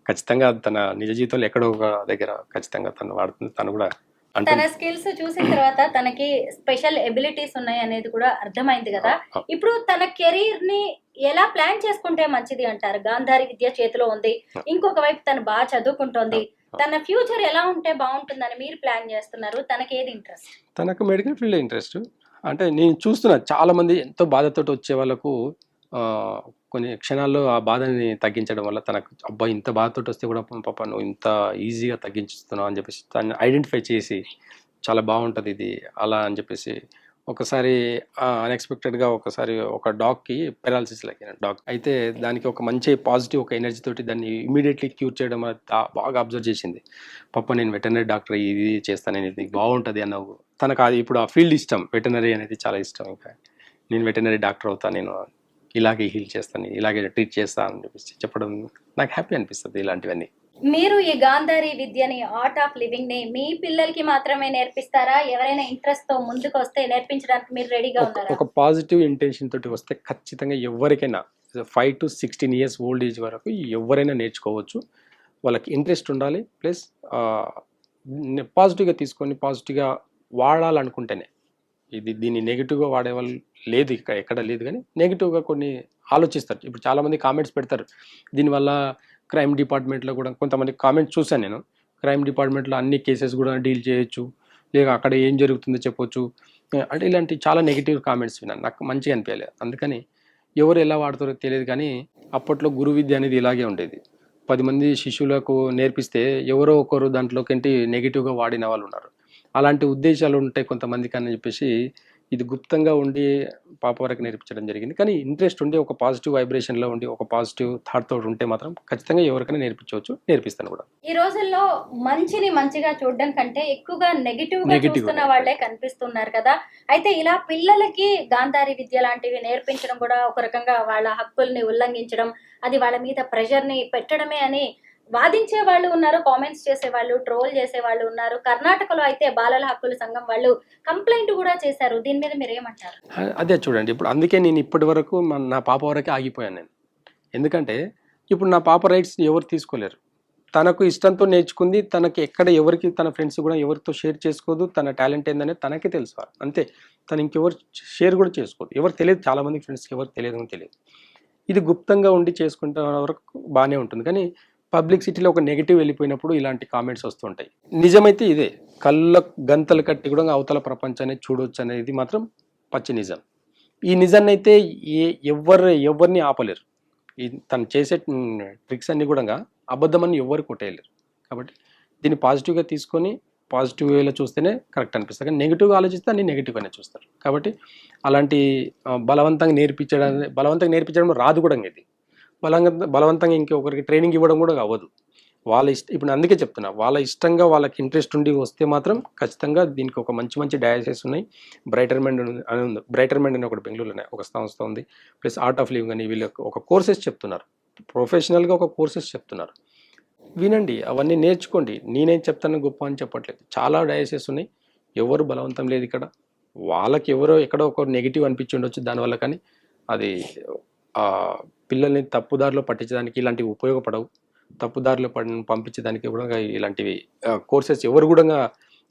ఖచ్చితంగా తన నిజ జీవితంలో ఎక్కడో ఒక దగ్గర ఖచ్చితంగా తను వాడుతుంది. తను కూడా తన స్కిల్స్ చూసిన తర్వాత తనకి స్పెషల్ ఎబిలిటీస్ ఉన్నాయి అనేది కూడా అర్థమైంది కదా. ఇప్పుడు తన కెరీర్ ని ఎలా ప్లాన్ చేసుకుంటే మంచిది అంటారు? గాంధారి విద్య చేతిలో ఉంది, ఇంకొక వైపు తను బాగా చదువుకుంటోంది. తన ఫ్యూచర్ ఎలా ఉంటే బాగుంటుందని మీరు ప్లాన్ చేస్తున్నారు? తనకి ఏది ఇంట్రెస్ట్? తనకు మెడికల్ ఫీల్డ్ ఇంట్రెస్ట్. అంటే నేను చూస్తున్నా చాలా మంది ఎంతో బాధతో వచ్చే వాళ్ళకు కొన్ని క్షణాల్లో ఆ బాధని తగ్గించడం వల్ల తనకు అబ్బాయి ఇంత బాధతో వస్తే కూడా పాప నువ్వు ఇంత ఈజీగా తగ్గించుతున్నావు అని చెప్పేసి తను ఐడెంటిఫై చేసి చాలా బాగుంటుంది ఇది అలా అని చెప్పేసి ఒకసారి అన్ఎక్స్పెక్టెడ్గా ఒక డాగ్కి పెరాలసిస్ లైక్ డాగ్ అయితే దానికి ఒక మంచి పాజిటివ్ ఒక ఎనర్జీ తోటి దాన్ని ఇమీడియట్లీ క్యూర్ చేయడం బాగా అబ్జర్వ్ చేసింది. పాప నేను వెటర్నరీ డాక్టర్ ఇది చేస్తాను, నేను ఇది బాగుంటుంది అన్నావు. తనకు అది ఇప్పుడు ఆ ఫీల్డ్ ఇష్టం, వెటర్నరీ అనేది చాలా ఇష్టం. ఇంకా నేను వెటర్నరీ డాక్టర్ అవుతాను, నేను ఇలాగే హీల్ చేస్తాను, ఇలాగే ట్రీట్ చేస్తాను అని చెప్పేసి చెప్పడం నాకు హ్యాపీ అనిపిస్తుంది. ఇలాంటివన్నీ మీరు ఈ గాంధారి విద్యని, ఆర్ట్ ఆఫ్ లివింగ్ ని మీ పిల్లలకి మాత్రమే నేర్పిస్తారా? ఎవరైనా ఇంట్రెస్ట్ తో ముందుకు వస్తే నేర్పించడానికి మీరు రెడీగా ఉన్నారా? ఒక పాజిటివ్ ఇంటెన్షన్ తోటి వస్తే ఖచ్చితంగా ఎవరికైనా 5 to 16 years ఓల్డ్ ఏజ్ వరకు ఎవరైనా నేర్చుకోవచ్చు. వాళ్ళకి ఇంట్రెస్ట్ ఉండాలి, ప్లస్ పాజిటివ్గా తీసుకొని పాజిటివ్గా వాడాలనుకుంటేనే. దీన్ని నెగిటివ్గా వాడేవాళ్ళు లేదు, ఎక్కడ లేదు. కానీ నెగిటివ్గా కొన్ని ఆలోచిస్తారు. ఇప్పుడు చాలామంది కామెంట్స్ పెడతారు, దీనివల్ల క్రైమ్ డిపార్ట్మెంట్లో కూడా కొంతమంది కామెంట్స్ చూశాను నేను. క్రైమ్ డిపార్ట్మెంట్లో అన్ని కేసెస్ కూడా డీల్ చేయొచ్చు, లేక అక్కడ ఏం జరుగుతుందో చెప్పొచ్చు, అంటే ఇలాంటి చాలా నెగిటివ్ కామెంట్స్ విన్నాను. నాకు మంచిగా అనిపించలేదు. అందుకని ఎవరు ఎలా వాడతారో తెలియదు, కానీ అప్పట్లో గురు విద్య అనేది ఇలాగే ఉండేది. 10 మంది శిష్యులకు నేర్పిస్తే ఎవరో ఒకరు దాంట్లోకి నెగిటివ్గా వాడిన వాళ్ళు ఉన్నారు. అలాంటి ఉద్దేశాలు ఉంటాయి కొంతమందికి అని చెప్పేసి ఇది గుప్తంగా ఉండి పాప వరకు నేర్పించడం జరిగింది. కానీ ఇంట్రెస్ట్ ఉండి ఒక పాజిటివ్ వైబ్రేషన్లో ఉండి ఒక పాజిటివ్ థాట్ తోటి ఉంటే మాత్రం ఖచ్చితంగా ఎవరికైనా నేర్పించవచ్చు, నేర్పిస్తాను కూడా. ఈ రోజుల్లో మంచిని మంచిగా చూడడం కంటే ఎక్కువగా నెగిటివ్ గా Negative చూస్తున్న గా. వాళ్ళే కనిపిస్తున్నారు కదా. అయితే ఇలా పిల్లలకి గాంధారి విద్య లాంటివి నేర్పించడం కూడా ఒక రకంగా వాళ్ళ హక్కుల్ని ఉల్లంఘించడం, అది వాళ్ళ మీద ప్రెషర్ ని పెట్టడమే అని వాదించే వాళ్ళు ఉన్నారు, కామెంట్స్ చేసే వాళ్ళు, ట్రోల్ చేసే వాళ్ళు ఉన్నారు. కర్ణాటకలో అయితే బాలల హక్కుల సంఘం వాళ్ళు కంప్లైంట్ కూడా చేశారు. దీని మీద మీరు ఏమంటారు? అదే చూడండి, ఇప్పుడు అందుకే నేను ఇప్పటి వరకు నా పాప వరకే ఆగిపోయాను నేను. ఎందుకంటే ఇప్పుడు నా పాప రైట్స్ ఎవరు తీసుకోలేరు. తనకు ఇష్టంతో నేర్చుకుంది, తనకి ఎక్కడ ఎవరికి తన ఫ్రెండ్స్ కూడా ఎవరితో షేర్ చేసుకోదు, తన టాలెంట్ ఏందనేది తనకే తెలుసు. అంతే, తను ఇంకెవరు షేర్ కూడా చేసుకోదు. ఎవరు తెలియదు, చాలామంది ఫ్రెండ్స్కి ఎవరు తెలియదు. ఇది గుప్తంగా ఉండి చేసుకుంటే వరకు బాగానే ఉంటుంది. కానీ పబ్లిక్ సిటీలో ఒక నెగిటివ్ వెళ్ళిపోయినప్పుడు ఇలాంటి కామెంట్స్ వస్తుంటాయి. నిజమైతే ఇదే, కళ్ళ గంతలు కట్టి కూడా అవతల ప్రపంచాన్ని చూడొచ్చు అనేది మాత్రం పచ్చి నిజం. ఈ నిజాన్ని అయితే ఎవరిని ఆపలేరు. తను చేసే ట్రిక్స్ అన్ని కూడా అబద్ధమని ఎవరు కొట్టేయలేరు. కాబట్టి దీన్ని పాజిటివ్గా తీసుకొని పాజిటివ్ వేలో చూస్తేనే కరెక్ట్ అనిపిస్తుంది. కానీ నెగిటివ్గా ఆలోచిస్తే అన్ని నెగిటివ్గానే చూస్తారు. కాబట్టి అలాంటి బలవంతంగా నేర్పించడం రాదు కూడా. ఇది బలవంతంగా ఇంకొకరికి ట్రైనింగ్ ఇవ్వడం కూడా అవ్వదు. వాళ్ళ ఇప్పుడు అందుకే చెప్తున్నా, వాళ్ళ ఇష్టంగా వాళ్ళకి ఇంట్రెస్ట్ ఉండి వస్తే మాత్రం ఖచ్చితంగా దీనికి ఒక మంచి డయాసెస్ ఉన్నాయి. బ్రైటర్ మైండ్ అని ఉంది. బ్రైటర్ మైండ్ అని ఒకటి బెంగళూరులోనే ఒక సంస్థ ఉంది. ప్లస్ ఆర్ట్ ఆఫ్ లివింగ్ అని వీళ్ళకి ఒక కోర్సెస్ చెప్తున్నారు, ప్రొఫెషనల్గా ఒక కోర్సెస్ చెప్తున్నారు. వినండి, అవన్నీ నేర్చుకోండి. నేనేం చెప్తాను గొప్ప అని చెప్పట్లేదు. చాలా డయాసెస్ ఉన్నాయి, ఎవరు బలవంతం లేదు ఇక్కడ. వాళ్ళకి ఎవరో ఎక్కడో ఒక నెగిటివ్ అనిపించి ఉండొచ్చు దానివల్ల, కానీ అది పిల్లల్ని తప్పుదారిలో పట్టించడానికి ఇలాంటివి ఉపయోగపడవు. తప్పుదారిలో పంపించడానికి కూడా ఇలాంటివి కోర్సెస్ ఎవరు కూడా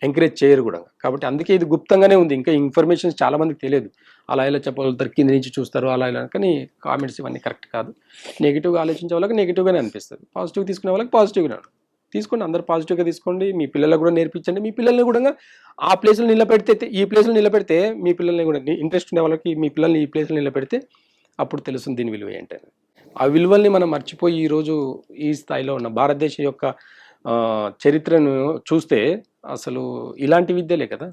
ఎంకరేజ్ చేయరు కూడా. కాబట్టి అందుకే ఇది గుప్తంగానే ఉంది. ఇంకా ఇన్ఫర్మేషన్స్ చాలా మందికి తెలియదు. అలా ఇలా చెప్పగలుగుతారు, కింద నుంచి చూస్తారు అలా ఇలా. కానీ కామెంట్స్ ఇవన్నీ కరెక్ట్ కాదు. నెగిటివ్గా ఆలోచించే వాళ్ళకి నెగిటివ్గానే అనిపిస్తుంది, పాజిటివ్ తీసుకునే వాళ్ళకి పాజిటివ్గా తీసుకోండి. అందరు పాజిటివ్గా తీసుకోండి. మీ పిల్లలకు కూడా నేర్పించండి. మీ పిల్లల్ని కూడా ఆ ప్లేస్లో నిలబెడితే, ఈ ప్లేస్లో నిలబెడితే మీ పిల్లల్ని కూడా ఇంట్రెస్ట్ ఉండే వాళ్ళకి మీ పిల్లల్ని ఈ ప్లేస్లో నిలబెడితే అప్పుడు తెలుస్తుంది దీని విలువ ఏంటని. ఆ విలువల్ని మనం మర్చిపోయి ఈరోజు ఈ స్థాయిలో ఉన్న భారతదేశం యొక్క చరిత్రను చూస్తే అసలు ఇలాంటి విద్యలే కదా.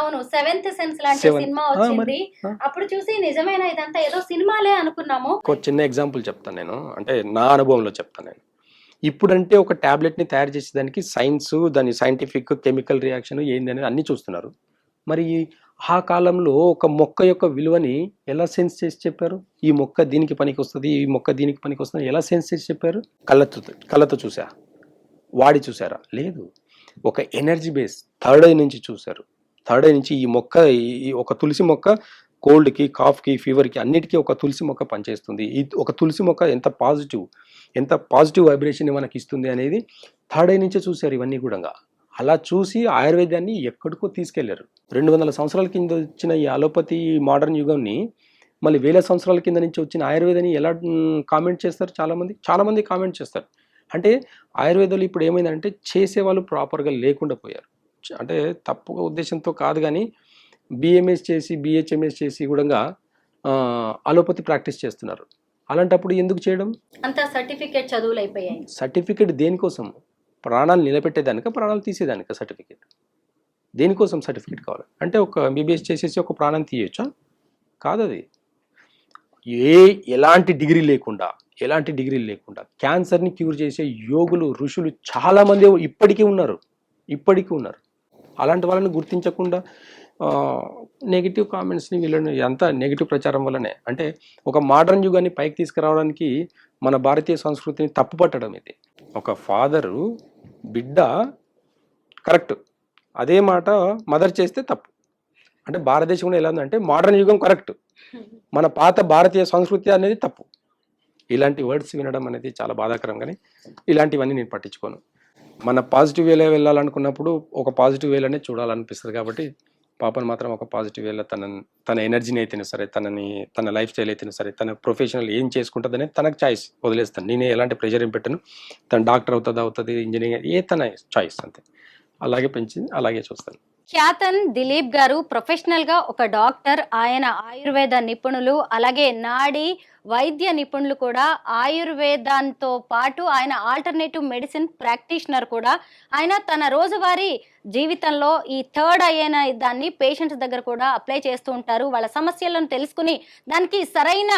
అవును, సెవెంత్ సెన్స్ లాంటి సినిమా వచ్చింది. అప్పుడు చూసి నిజమైన ఇదంతా ఏదో సినిమాలే అనుకున్నాము. ఒక చిన్న ఎగ్జాంపుల్ చెప్తాను నేను, అంటే నా అనుభవంలో చెప్తాను నేను. ఇప్పుడంటే ఒక ట్యాబ్లెట్ని తయారు చేసేదానికి సైన్స్, దాని సైంటిఫిక్ కెమికల్ రియాక్షన్ ఏంది అనేది అన్నీ చూస్తున్నారు. మరి ఆ కాలంలో ఒక మొక్క యొక్క విలువని ఎలా సెన్స్ చేసి చెప్పారు? ఈ మొక్క దీనికి పనికి వస్తుంది, ఈ మొక్క దీనికి పనికి వస్తుంది, ఎలా సెన్స్ చేసి చెప్పారు? కళ్ళతో చూసా, వాడి చూసారా? లేదు. ఒక ఎనర్జీ బేస్ థర్డ్ ఐ నుంచి చూశారు. థర్డ్ ఐ నుంచి ఈ మొక్క, ఈ ఒక తులసి మొక్క కోల్డ్కి, కాఫ్కి, ఫీవర్కి అన్నిటికీ ఒక తులసి మొక్క పనిచేస్తుంది. ఈ ఒక తులసి మొక్క ఎంత పాజిటివ్ వైబ్రేషన్ మనకి ఇస్తుంది అనేది థర్డ్ ఐ నుంచే చూశారు ఇవన్నీ కూడా. అలా చూసి ఆయుర్వేదాన్ని ఎక్కడికో తీసుకెళ్లారు. 200 సంవత్సరాల కింద వచ్చిన ఈ అలోపతి మోడర్న్ యుగంని మళ్ళీ 1000 సంవత్సరాల కింద నుంచి వచ్చిన ఆయుర్వేదాన్ని ఎలా కామెంట్ చేస్తారు? చాలామంది కామెంట్ చేస్తారు. అంటే ఆయుర్వేదాలు ఇప్పుడు ఏమైందంటే చేసేవాళ్ళు ప్రాపర్గా లేకుండా పోయారు. అంటే తప్పుగా ఉద్దేశంతో కాదు, కానీ బిఎంఎస్ చేసి బిహెచ్ఎంఎస్ చేసి కూడా అలోపతి ప్రాక్టీస్ చేస్తున్నారు. అలాంటప్పుడు ఎందుకు చేయడం? అంతా సర్టిఫికేట్ చదువులు అయిపోయాయి. సర్టిఫికేట్ దేనికోసం? ప్రాణాలు నిలబెట్టేదానిక, ప్రాణాలు తీసేదానిక సర్టిఫికేట్? దేనికోసం సర్టిఫికేట్ కావాలి? అంటే ఒక ఎంబీబీఎస్ చేసేసి ఒక ప్రాణం తీయొచ్చా? కాదు. అది ఎలాంటి డిగ్రీ లేకుండా క్యాన్సర్ని క్యూర్ చేసే యోగులు, ఋషులు చాలామంది ఇప్పటికీ ఉన్నారు. అలాంటి వాళ్ళని గుర్తించకుండా నెగిటివ్ కామెంట్స్ని వీళ్ళని అంతా నెగిటివ్ ప్రచారం వల్లనే. అంటే ఒక మోడర్న్ యుగాన్ని పైకి తీసుకురావడానికి మన భారతీయ సంస్కృతిని తప్పుపట్టడం ఇది. ఒక ఫాదరు బిడ్డ కరెక్ట్, అదే మాట మదర్ చేస్తే తప్పు. అంటే భారతదేశంలో ఎలా ఉందంటే మోడర్న్ యుగం కరెక్ట్, మన పాత భారతీయ సంస్కృతి అనేది తప్పు. ఇలాంటి వర్డ్స్ వినడం అనేది చాలా బాధాకరం. కానీ ఇలాంటివన్నీ నేను పట్టించుకోను. మన పాజిటివ్ వేలో వెళ్ళాలనుకున్నప్పుడు ఒక పాజిటివ్ వేలోనే చూడాలనిపిస్తుంది. కాబట్టి పాపను మాత్రం ఒక పాజిటివ్ వేలో తన ఎనర్జీని అయితేనే సరే, తన లైఫ్ స్టైల్ అయితేనే సరే, తన ప్రొఫెషనల్ ఏం చేసుకుంటుందనే తనకు చాయిస్ వదిలేస్తాను. నేనే ఎలాంటి ప్రెషర్ ఏం పెట్టను. తను డాక్టర్ అవుతుంది, ఇంజనీరింగ్ తన చాయిస్ అంతే. అలాగే పెంచి అలాగే చూస్తాను. ఖ్యాతన్ దిలీప్ గారు ప్రొఫెషనల్ గా ఒక డాక్టర్, ఆయన ఆయుర్వేద నిపుణులు, అలాగే నాడి వైద్య నిపుణులు కూడా. ఆయుర్వేదంతో పాటు ఆయన ఆల్టర్నేటివ్ మెడిసిన్ ప్రాక్టీషనర్ కూడా. ఆయన తన రోజువారీ జీవితంలో ఈ థర్డ్ అయిన దాన్ని పేషెంట్స్ దగ్గర కూడా అప్లై చేస్తూ ఉంటారు. వాళ్ళ సమస్యలను తెలుసుకుని దానికి సరైన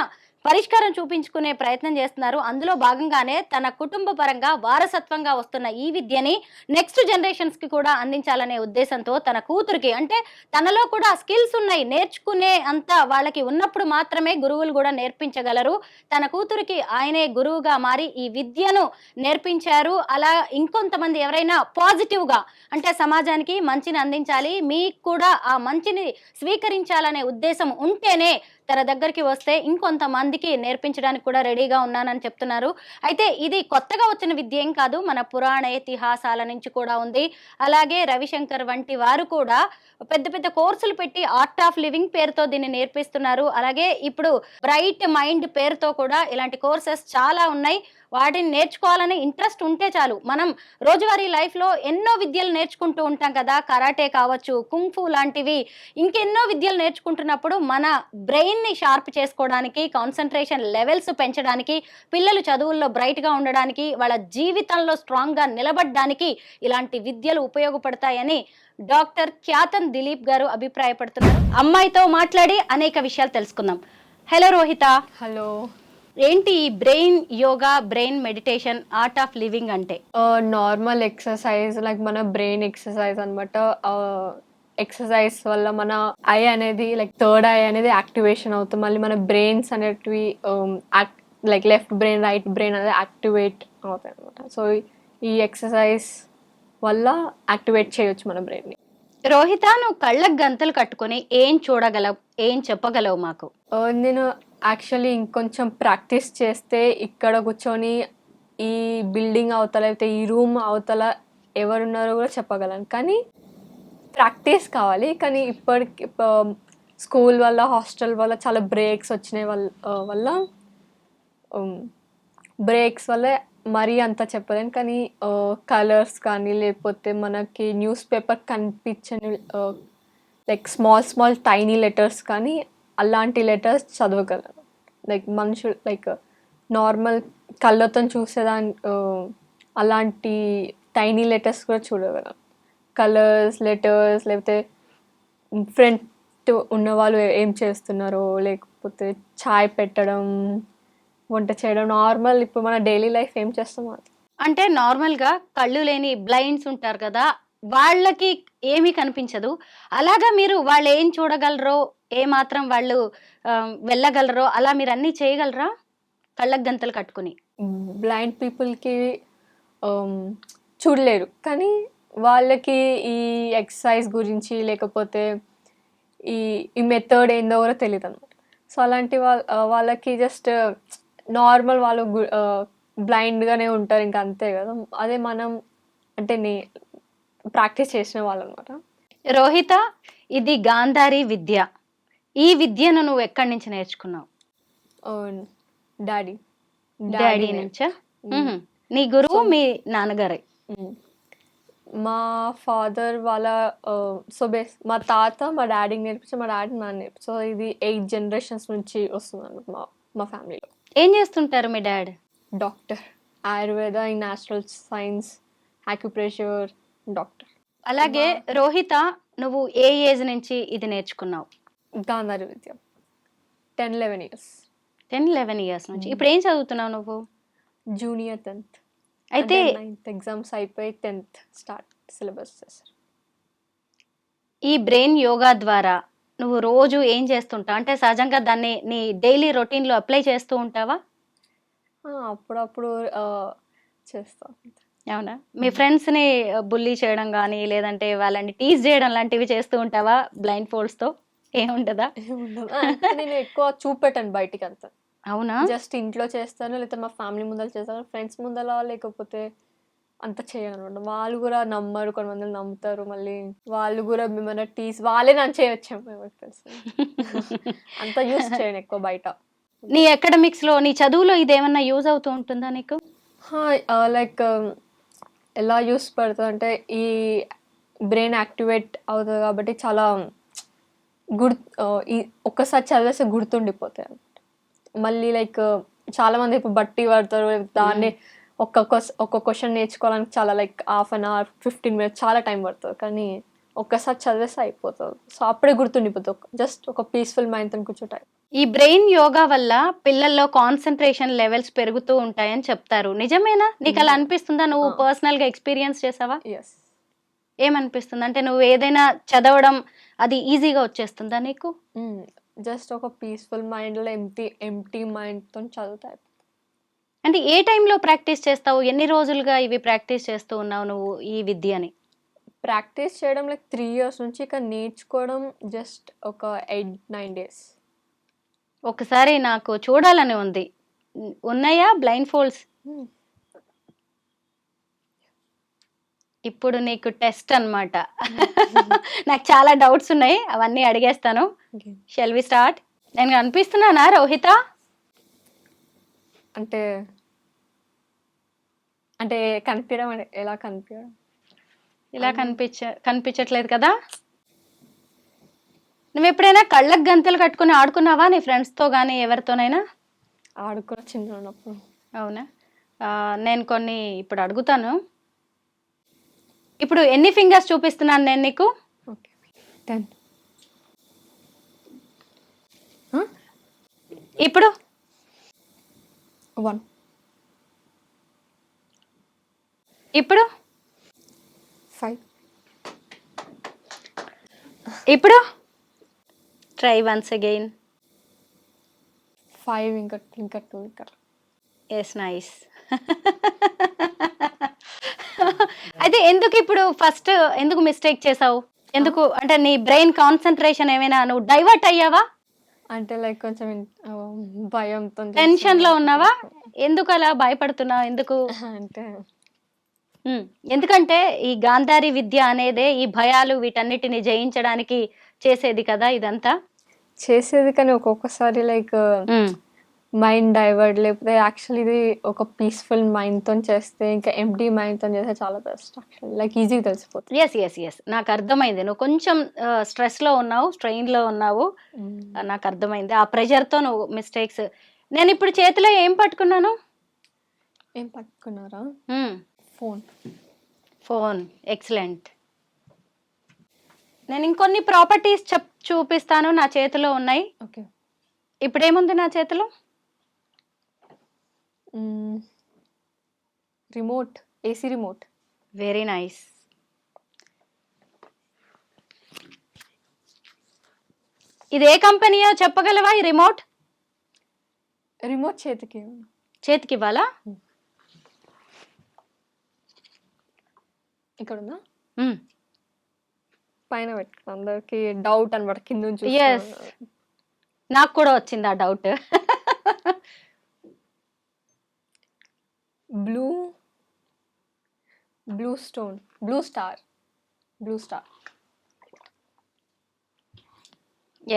పరిష్కారం చూపించుకునే ప్రయత్నం చేస్తున్నారు. అందులో భాగంగానే తన కుటుంబ పరంగా వారసత్వంగా వస్తున్న ఈ విద్యని నెక్స్ట్ జనరేషన్స్ కి కూడా అందించాలనే ఉద్దేశంతో తన కూతురికి, అంటే తనలో కూడా స్కిల్స్ ఉన్నాయి, నేర్చుకునే అంత వాళ్ళకి ఉన్నప్పుడు మాత్రమే గురువులు కూడా నేర్పించగలరు. తన కూతురికి ఆయనే గురువుగా మారి ఈ విద్యను నేర్పించారు. అలా ఇంకొంతమంది ఎవరైనా పాజిటివ్ గా, అంటే సమాజానికి మంచిని అందించాలి, మీకు కూడా ఆ మంచిని స్వీకరించాలనే ఉద్దేశం ఉంటేనే తన దగ్గరికి వస్తే ఇంకొంతమందికి నేర్పించడానికి కూడా రెడీగా ఉన్నానని చెప్తున్నారు. అయితే ఇది కొత్తగా వచ్చిన విద్య ఏం కాదు, మన పురాణ ఇతిహాసాల నుంచి కూడా ఉంది. అలాగే రవిశంకర్ వంటి వారు కూడా పెద్ద పెద్ద కోర్సులు పెట్టి ఆర్ట్ ఆఫ్ లివింగ్ పేరుతో దీన్ని నేర్పిస్తున్నారు. అలాగే ఇప్పుడు బ్రైట్ మైండ్ పేరుతో కూడా ఇలాంటి కోర్సెస్ చాలా ఉన్నాయి. వాటిని నేర్చుకోవాలని ఇంట్రెస్ట్ ఉంటే చాలు. మనం రోజువారీ లైఫ్లో ఎన్నో విద్యలు నేర్చుకుంటూ ఉంటాం కదా, కరాటే కావచ్చు, కుంఫు లాంటివి, ఇంకెన్నో విద్యలు నేర్చుకుంటున్నప్పుడు మన బ్రెయిన్ని షార్ప్ చేసుకోవడానికి, కాన్సన్ట్రేషన్ లెవెల్స్ పెంచడానికి, పిల్లలు చదువుల్లో బ్రైట్గా ఉండడానికి, వాళ్ళ జీవితంలో స్ట్రాంగ్గా నిలబడడానికి ఇలాంటి విద్యలు ఉపయోగపడతాయని డాక్టర్ ఖ్యాతన్ దిలీప్ గారు అభిప్రాయపడుతున్నారు. అమ్మాయితో మాట్లాడి అనేక విషయాలు తెలుసుకుందాం. హలో రోహిత. హలో. ఏంటి ఈ brain yoga, brain meditation, art of living అంటే? నార్మల్ ఎక్సర్సైజ్, లైక్ మన బ్రెయిన్ ఎక్సర్సైజ్ అనమాట. ఎక్సర్సైజ్ వల్ల మన ఐ అనేది, లైక్ థర్డ్ ఐ అనేది యాక్టివేషన్ అవుతుంది. మళ్ళీ మన బ్రెయిన్స్ అనేటివి like left brain, right brain అనేది యాక్టివేట్ అవుతాయి అనమాట. సో ఈ ఎక్సర్సైజ్ వల్ల యాక్టివేట్ చేయొచ్చు మన బ్రెయిన్ని. రోహిత, నువ్వు కళ్ళకు గంతలు కట్టుకొని ఏం చూడగలవు, ఏం చెప్పగలవు మాకు? నేను యాక్చువల్లీ ఇంకొంచెం ప్రాక్టీస్ చేస్తే ఇక్కడ కూర్చొని ఈ బిల్డింగ్ అవతల, అయితే ఈ రూమ్ అవతల ఎవరున్నారో కూడా చెప్పగలను. కానీ ప్రాక్టీస్ కావాలి. కానీ ఇప్పటికి స్కూల్ వల్ల, హాస్టల్ వల్ల చాలా బ్రేక్స్ వచ్చినాయి వల్ల బ్రేక్స్ వల్ల మరీ అంత చెప్పలేను. కానీ కలర్స్ కానీ, లేకపోతే మనకి న్యూస్ పేపర్ కనిపించని లైక్ స్మాల్ టైనీ లెటర్స్ కానీ, అలాంటి లెటర్స్ చదవగలను. లైక్ మనుషులు లైక్ నార్మల్ కళ్ళతో చూసేదాన్ని అలాంటి టైనీ లెటర్స్ కూడా చూడగలను. కలర్స్, లెటర్స్, లేకపోతే ఫ్రెండ్ ఉన్నవాళ్ళు ఏం చేస్తున్నారో, లేకపోతే చాయ్ పెట్టడం, వంట చేయడం, నార్మల్ ఇప్పుడు మన డైలీ లైఫ్ ఏం చేస్తామో అది. అంటే నార్మల్గా కళ్ళు లేని బ్లైండ్స్ ఉంటారు కదా, వాళ్ళకి ఏమీ కనిపించదు. అలాగా మీరు వాళ్ళు ఏం చూడగలరో, ఏ మాత్రం వాళ్ళు వెళ్ళగలరో అలా మీరు అన్నీ చేయగలరా కళ్ళకు గంతలు కట్టుకుని? బ్లైండ్ పీపుల్కి చూడలేరు, కానీ వాళ్ళకి ఈ ఎక్సర్సైజ్ గురించి, లేకపోతే ఈ మెథడ్ ఏందో కూడా తెలియదు అనమాట. సో అలాంటి వాళ్ళకి జస్ట్ నార్మల్ వాళ్ళు బ్లైండ్గానే ఉంటారు, ఇంకా అంతే కదా. అదే మనం అంటే ప్రాక్టీస్ చేసిన వాళ్ళు అనమాట. రోహిత, ఇది గాంధారి విద్య. ఈ విద్యను నువ్వు ఎక్కడి నుంచి నేర్చుకున్నావు? డాడీ నుంచా? నీ గురువు మీ నాన్నగారే? మా ఫాదర్ వాళ్ళ మా తాత మా డాడీకి నేర్పించి, మా డాడీ నాన్న నేర్పించి. సో ఇది 8 generations నుంచి వస్తుంది అన్నమాట మా ఫ్యామిలీలో. ఏం చేస్తుంటారు మీ dad? Doctor, Ayurveda, natural science, acupressure doctor. అలాగే రోహిత, నువ్వు ఏ ఏజ్ నుంచి ఇది నేర్చుకున్నావు? గాంధారి విద్య 10-11 years. 10-11 years నుంచి. ఇప్పుడు ఏం చదువుతున్నావు నువ్వు? Junior 10th. అయితే 9th ఎగ్జామ్స్ అయిపోయి 10th స్టార్ట్ సిలబస్ చేశారు. ఈ బ్రెయిన్ యోగా ద్వారా నువ్వు రోజు ఏం చేస్తుంటావు? అంటే సహజంగా దాన్ని నీ డైలీ రొటీన్లో అప్లై చేస్తూ ఉంటావా? అప్పుడప్పుడు చేస్తా. అవునా? మీ ఫ్రెండ్స్ని బుల్లీ చేయడం కానీ, లేదంటే వాళ్ళని టీజ్ చేయడం లాంటివి చేస్తూ ఉంటావా బ్లైండ్ ఫోల్డ్స్తో? ఏముంటుందా? నేను ఎక్కువ చూపెట్టాను బయటికి అంతా. అవునా? జస్ట్ ఇంట్లో చేస్తాను, లేకపోతే మా ఫ్యామిలీ ముందర చేస్తాను. ఫ్రెండ్స్ ముందర లేకపోతే అంత చేయను అనమాట. వాళ్ళు కూడా నమ్మరు, కొంతమంది నమ్ముతారు. మళ్ళీ వాళ్ళు కూడా మిమ్మల్ని వాళ్ళే నన్ను చేయొచ్చేమో ఎవరికి తెలుసు. అంత యూస్ చేయను ఎక్కువ బయట. నీ అకాడమిక్స్ లో, నీ చదువులో ఇదేమన్నా యూజ్ అవుతూ ఉంటుందా నీకు? లైక్ ఎలా యూస్ పడుతుంది అంటే ఈ బ్రెయిన్ యాక్టివేట్ అవుతుంది కాబట్టి చాలా ఈ ఒక్కసారి చదివేస్తే గుర్తుండిపోతాయి అన్నమాట. మళ్ళీ లైక్ చాలా మంది ఇప్పుడు బట్టి పడతారు, దాన్ని ఒక్క క్వశ్చన్ నేర్చుకోవడానికి చాలా లైక్ 1/2 hour 15 minutes చాలా టైం పడుతుంది. కానీ ఒక్కసారి చదివేస్తే అయిపోతుంది. సో అప్పుడే గుర్తుండిపోతుంది. జస్ట్ ఒక పీస్ఫుల్ మైండ్తో కూర్చోటాయి. ఈ బ్రెయిన్ యోగా వల్ల పిల్లల్లో కాన్సన్ట్రేషన్ లెవెల్స్ పెరుగుతూ ఉంటాయని చెప్తారు. నిజమేనా? నీకు అలా అనిపిస్తుందా? నువ్వు పర్సనల్ గా ఎక్స్పీరియన్స్ చేసావా? ఎస్. ఏమనిపిస్తుంది అంటే నువ్వు ఏదైనా చదవడం అది ఈజీగా వచ్చేస్తుందా నీకు? జస్ట్ ఒక పీస్ఫుల్ మైండ్లో ఎంటీ మైండ్తో చదువుతాయి. అంటే ఏ టైంలో ప్రాక్టీస్ చేస్తావు? ఎన్ని రోజులుగా ఇవి ప్రాక్టీస్ చేస్తూ ఉన్నావు నువ్వు ఈ విద్యని? ప్రాక్టీస్ చేయడం లైక్ 3 years నుంచి, ఇక నేర్చుకోవడం జస్ట్ ఒక 8-9 days. ఒకసారి నాకు చూడాలని ఉంది. ఉన్నాయా బ్లైండ్ ఫోల్డ్స్? ఇప్పుడు నీకు టెస్ట్ అన్నమాట. నాకు చాలా డౌట్స్ ఉన్నాయి, అవన్నీ అడిగేస్తాను. Shall we start? నేను కనిపిస్తున్నానా రోహిత? అంటే అంటే కనిపించడం అంటే ఎలా కనిపించడం? ఇలా కనిపించట్లేదు కదా? నువ్వు ఎప్పుడైనా కళ్ళకు గంతలు కట్టుకుని ఆడుకున్నావా నీ ఫ్రెండ్స్తో కానీ ఎవరితోనైనా? ఆడుకున్న చిన్న ఉన్నప్పుడు. అవునా? నేను కొన్ని ఇప్పుడు అడుగుతాను. ఇప్పుడు ఎన్ని ఫింగర్స్ చూపిస్తున్నాను నేను నీకు? ఓకే, 10. ఇప్పుడు 1. ఇప్పుడు 5. ఇప్పుడు ట్రై వన్స్ అగైన్. 5 ఇంకా 2 ఇంకా. Yes, nice. అయితే ఎందుకు ఇప్పుడు ఫస్ట్ ఎందుకు మిస్టేక్ చేసావు? ఎందుకు అంటే నీ బ్రెయిన్ కాన్సన్ట్రేషన్ ఏమైనా నువ్వు డైవర్ట్ అయ్యావా? అంటే లైక్ కొంచెం భయంతో, టెన్షన్ లో ఉన్నావా? ఎందుకు అలా భయపడుతున్నావు? ఎందుకు అంటే ఎందుకంటే ఈ గాంధారి విద్య అనేదే ఈ భయాలు వీటన్నిటిని జయించడానికి చేసేది కదా ఇదంతా. చేసేది, కానీ ఒక్కొక్కసారి లైక్ మైండ్ డైవర్ట్, లేకపోతే యాక్చువల్లీ ఇది ఒక పీస్ఫుల్ మైండ్తో చేస్తే, ఇంకా ఎంప్టీ మైండ్తో చేస్తే చాలా బెస్ట్. యాక్చువల్లీ లైక్ ఈజీగా తెలిసిపోతుంది. ఎస్, నాకు అర్థమైంది. నువ్వు కొంచెం స్ట్రెస్లో ఉన్నావు, స్ట్రెయిన్లో ఉన్నావు, నాకు అర్థమైంది. ఆ ప్రెషర్తో నువ్వు మిస్టేక్స్. నేను ఇప్పుడు చేతిలో ఏం పట్టుకున్నాను? ఏం పట్టుకున్నారా? ఫోన్. ఎక్సలెంట్. నేను ఇంకొన్ని ప్రాపర్టీస్ చూపిస్తాను, నా చేతిలో ఉన్నాయి. ఓకే. ఇప్పుడు ఏముంది నా చేతిలో? Remote, AC remote. Very nice. ఇది ఏ కంపెనీయో చెప్పగలవా? ఈ రిమోట్ చేతికి ఇవ్వాలా? ఇక్కడ ఉందా? పైన పెట్టుకున్నా, అందరికి డౌట్ అనమాట కింద నుంచి. నాకు కూడా వచ్చింది ఆ డౌట్. Blue star.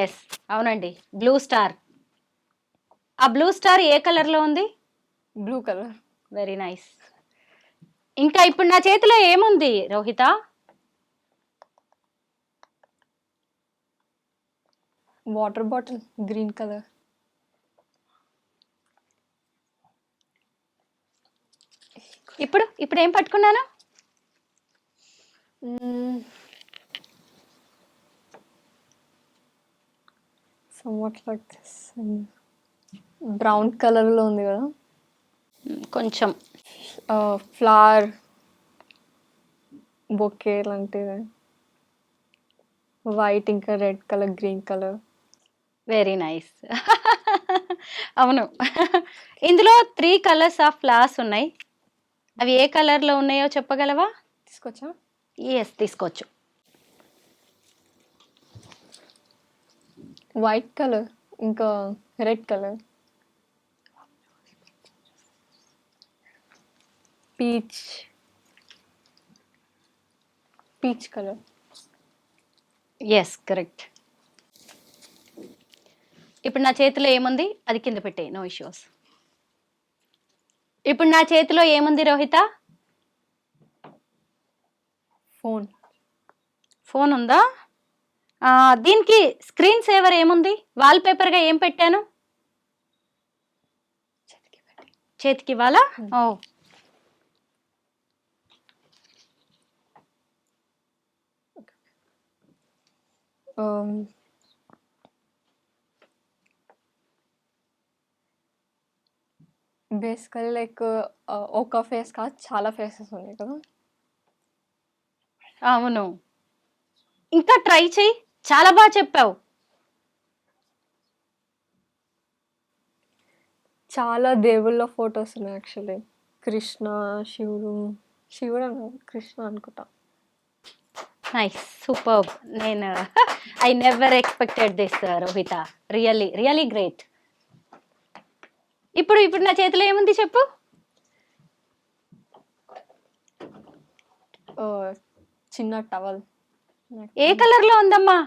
ఎస్, అవునండి, బ్లూ స్టార్. ఆ బ్లూ స్టార్ ఏ కలర్ లో ఉంది? Blue colour. Very nice. ఇంకా ఇప్పుడు నా చేతిలో ఏముంది Rohitha? Water bottle, green colour. ఇప్పుడు ఏం పట్టుకున్నాను? somewhat like this. Brown colour లో ఉంది కదా కొంచెం. ఫ్లవర్ బొకే లాంటిది, వైట్, ఇంకా red colour, green colour. Very nice. అవును, ఇందులో 3 కలర్స్ ఆఫ్ ఫ్లవర్స్ ఉన్నాయి. అవి ఏ కలర్ లో ఉన్నాయో చెప్పగలవా? తీసుకొచ్చా? ఎస్, తీసుకోవచ్చు. వైట్ కలర్, ఇంకా red colour, peach, peach colour. Yes correct. ఇప్పుడు నా చేతిలో ఏముంది అది కింద పెట్టే, నో ఇష్యూస్. ఇప్పుడు నా చేతిలో ఏముంది రోహిత? ఫోన్. ఫోన్ ఉందా? దీనికి స్క్రీన్ సేవర్ ఏముంది? వాల్ పేపర్గా ఏం పెట్టాను? చేతికి ఇవ్వాలా? ఓ బేసికలీ లైక్ ఒక ఫేస్ కాదు, చాలా ఫేసెస్ ఉన్నాయి కదా. అవును, ఇంకా ట్రై చెయ్యి, చాలా బాగా చెప్పావు. చాలా దేవుళ్ళ ఫొటోస్ ఉన్నాయి యాక్చువల్లీ. కృష్ణ, శివుడు అన్నారు, కృష్ణ అనుకుంటా. Nice, super. నేను I never expected this Rohitha, really really great. ఇప్పుడు నా చేతిలో ఏముంది చెప్పు? చిన్న టవల్. ఏ కలర్ లో ఉందమ్మా?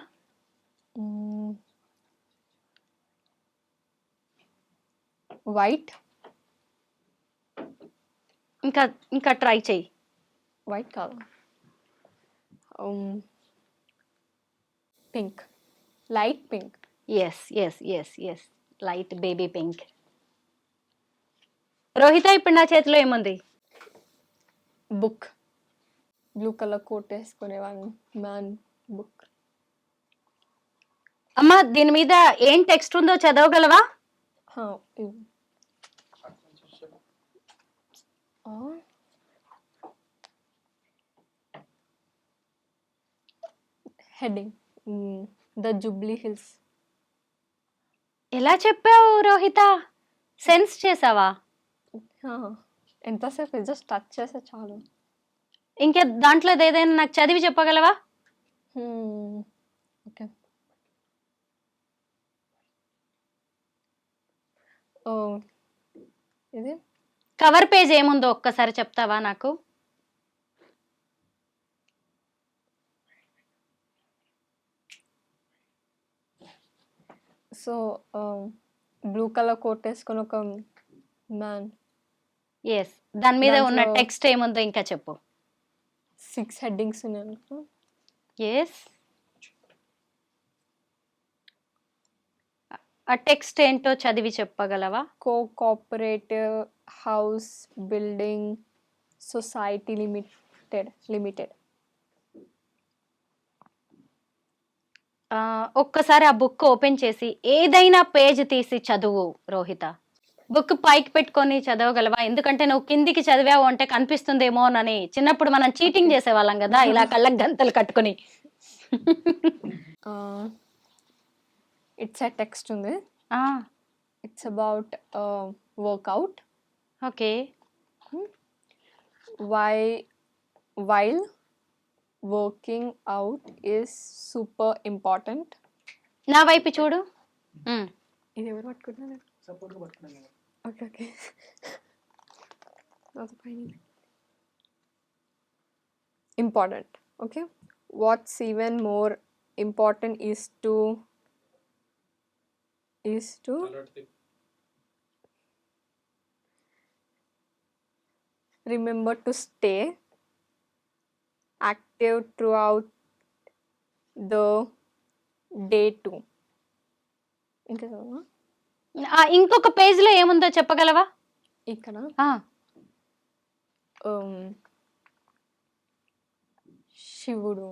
వైట్. ఇంకా ట్రై చెయ్యి. వైట్ కాదు, pink, light pink. Yes yes yes yes, light baby pink. Rohitha ఇప్పుడు నా చేతిలో ఏముంది? బుక్. బ్లూ కలర్ కోట్ వేసుకునే మ్యాన్ బుక్. అమ్మా దీని మీద ఏం టెక్స్ట్ ఉందో చదవగలవా? Heading the Jubilee Hills. ఎలా చెప్పావు రోహిత? సెన్స్ చేసావా? ఎంతసేపు జస్ట్ టచ్ చేస్తే చాలు. ఇంకా దాంట్లో ఏదైనా నాకు చదివి చెప్పగలవా? ఓకే. ఇది కవర్ పేజ్ ఏముందో ఒక్కసారి చెప్తావా నాకు? సో బ్లూ కలర్ కోట్ వేసుకొని ఒక మ్యాన్. ఎస్, దాని మీద ఉన్న దాంట్లో టెక్స్ట్ ఏముందో ఇంకా చెప్పు. 6 హెడ్డింగ్స్ ఉన్నాయి. ఎస్, ఆ టెక్స్ట్ ఏంటో చదివి చెప్పగలవా? Cooperative house building society limited. ఒక్కసారి ఆ బుక్ ఓపెన్ చేసి ఏదైనా పేజ్ తీసి చదువు రోహిత. బుక్ పైకి పెట్టుకొని చదవగలవా? ఎందుకంటే నువ్వు కిందికి చదివావు అంటే కనిపిస్తుందేమోనని. చిన్నప్పుడు మనం చీటింగ్ చేసేవాళ్ళం కదా, ఇలా కళ్ళకు గంతలు కట్టుకుని. ఇట్స్ ఎ టెక్స్ట్ ఉంది. It's about workout. Okay. While working out is super important. నా వైపు చూడు. ఇది ఎవరు పట్టుకుంటున్నారు? Okay okay. Important. Okay. What's even more important is to remember to stay active throughout the day too. ఇంకా చదవనా? ఇంకొక page లో ఏముందో చెప్పగలవా? ఇక్కడ శివుడు.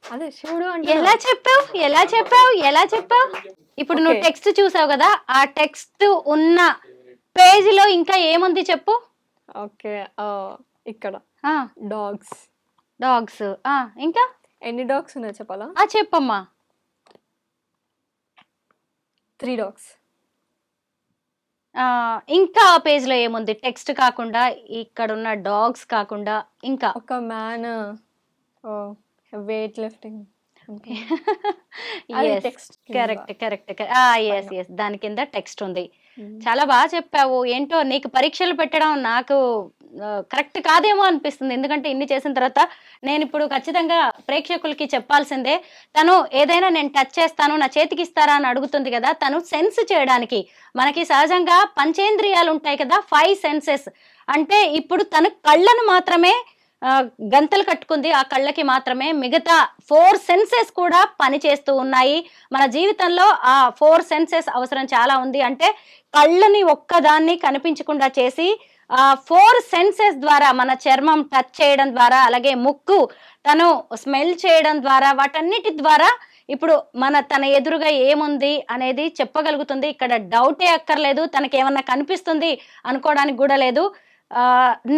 అదే శివుడు అంటే ఎలా చెప్పావు? ఇప్పుడు నువ్వు టెక్స్ట్ చూసావు కదా, ఆ టెక్స్ట్ ఉన్న పేజ్ లో ఇంకా ఏముంది చెప్పు. ఓకే. ఇక్కడ డాగ్స్. ఇంకా ఎన్ని డాగ్స్ ఉన్నాయి చెప్పాలా? చెప్పమ్మా. 3 డాగ్స్. ఇంకా ఆ పేజ్ లో ఏముంది? టెక్స్ట్ కాకుండా, ఇక్కడ ఉన్న డాగ్స్ కాకుండా ఇంకా ఒక మ్యాన్ వెయిట్ లిఫ్టింగ్. కరెక్ట్. దాని కింద టెక్స్ట్ ఉంది. చాలా బాగా చెప్పావు. ఏంటో నీకు పరీక్షలు పెట్టడం నాకు కరెక్ట్ కాదేమో అనిపిస్తుంది. ఎందుకంటే ఇన్ని చేసిన తర్వాత నేను ఇప్పుడు ఖచ్చితంగా ప్రేక్షకులకి చెప్పాల్సిందే. తను ఏదైనా నేను టచ్ చేస్తాను నా చేతికి ఇస్తారా అని అడుగుతుంది కదా, తను సెన్స్ చేయడానికి మనకి సహజంగా పంచేంద్రియాలు ఉంటాయి కదా, 5 సెన్సెస్. అంటే ఇప్పుడు తను కళ్ళను మాత్రమే గంతలు కట్టుకుంది, ఆ కళ్ళకి మాత్రమే. మిగతా 4 సెన్సెస్ కూడా పనిచేస్తూ ఉన్నాయి. మన జీవితంలో ఆ 4 సెన్సెస్ అవసరం చాలా ఉంది. అంటే కళ్ళని ఒక్కదాన్ని కనిపించకుండా చేసి ఆ 4 సెన్సెస్ ద్వారా మన చర్మం టచ్ చేయడం ద్వారా, అలాగే ముక్కు తను స్మెల్ చేయడం ద్వారా, వాటన్నిటి ద్వారా ఇప్పుడు తన ఎదురుగా ఏముంది అనేది చెప్పగలుగుతుంది. ఇక్కడ డౌటే అక్కర్లేదు, తనకేమన్నా కనిపిస్తుంది అనుకోవడానికి కూడా లేదు.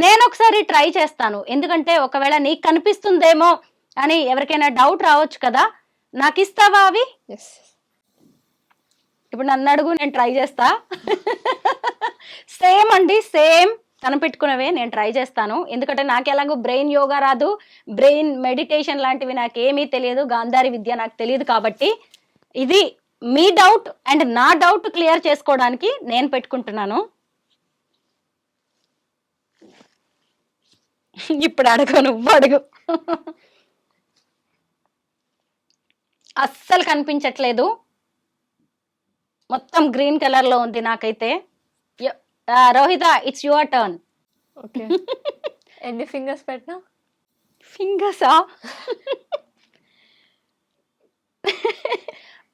నేను ఒకసారి ట్రై చేస్తాను, ఎందుకంటే ఒకవేళ నీకు కనిపిస్తుందేమో అని ఎవరికైనా డౌట్ రావచ్చు కదా. నాకు ఇస్తావా అవి? ఎస్. ఇప్పుడు నన్ను అడుగు, నేను ట్రై చేస్తా. సేమ్ అండి, సేమ్ కనిపెట్టుకున్నవే నేను ట్రై చేస్తాను. ఎందుకంటే నాకు ఎలాగో బ్రెయిన్ యోగా రాదు, బ్రెయిన్ మెడిటేషన్ లాంటివి నాకేమీ తెలియదు, గాంధారి విద్య నాకు తెలియదు. కాబట్టి ఇది మీ డౌట్ అండ్ నా డౌట్ క్లియర్ చేసుకోవడానికి నేను పెట్టుకుంటున్నాను. ఇప్పుడు అడుగు, నువ్వు అడుగు. అస్సలు కనిపించట్లేదు, మొత్తం గ్రీన్ కలర్ లో ఉంది నాకైతే. Rohitha, it's your turn. Okay. ఎన్ని ఫింగర్స్ పెట్టినా? ఫింగర్సా?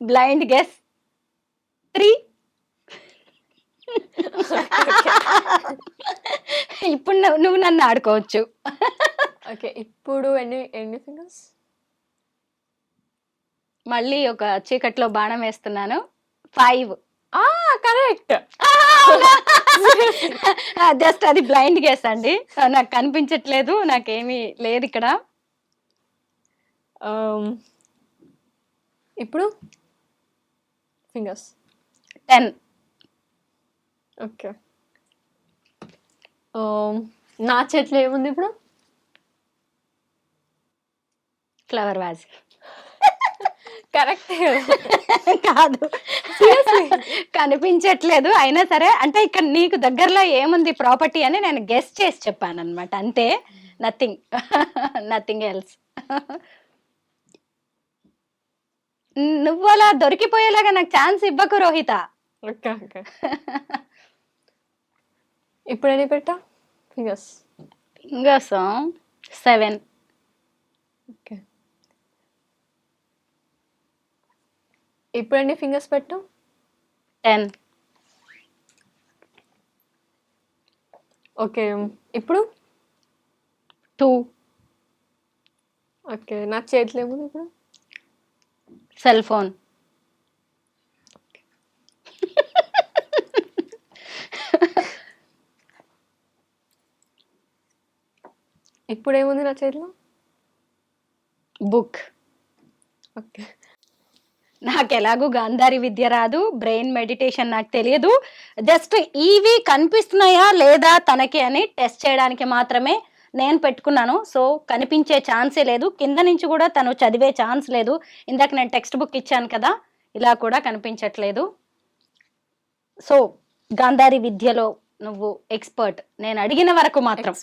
Blind guess 3. ఇప్పుడు నువ్వు నన్ను ఆడుకోవచ్చు. ఓకే, ఇప్పుడు ఎన్ని ఫింగర్స్? మళ్ళీ ఒక చీకట్లో బాణం వేస్తున్నాను. 5. కరెక్ట్. జస్ట్ అది బ్లైండ్ గెస్ అండి, నాకు కనిపించట్లేదు, నాకేమీ లేదు ఇక్కడ. ఇప్పుడు ఫింగర్స్ 10. ఓకే. నా చేతిలో ఏముంది ఇప్పుడు? Flower vase. కరెక్ట్ కాదు, కనిపించట్లేదు. అయినా సరే, అంటే ఇక్కడ నీకు దగ్గరలో ఏముంది ప్రాపర్టీ అని నేను గెస్ చేసి చెప్పాను అనమాట, అంతే. Nothing else. నువ్వు అలా దొరికిపోయేలాగా నాకు ఛాన్స్ ఇవ్వకు రోహిత. Okay okay. ఇప్పుడు ఎన్ని పెట్టా ఫింగర్స్? 7. ఓకే. ఇప్పుడు ఎన్ని ఫింగర్స్ పెట్టు? 10. ఓకే. ఇప్పుడు 2. ఓకే. నా చేతిలో ఏముంది ఇప్పుడు? Cell phone. ఇప్పుడు ఏముంది నా చేతిలో? బుక్. ఓకే. నాకు ఎలాగూ గాంధారి విద్య రాదు, బ్రెయిన్ మెడిటేషన్ నాకు తెలియదు. జస్ట్ ఇవి కనిపిస్తున్నాయా లేదా తనకి అని టెస్ట్ చేయడానికి మాత్రమే నేను పెట్టుకున్నాను. సో కనిపించే ఛాన్సే లేదు, కింద నుంచి కూడా తను చదివే ఛాన్స్ లేదు. ఇందాక నేను టెక్స్ట్ బుక్ ఇచ్చాను కదా, ఇలా కూడా కనిపించట్లేదు. సో గాంధారి విద్యలో నువ్వు ఎక్స్పర్ట్, నేను అడిగిన వరకు మాత్రం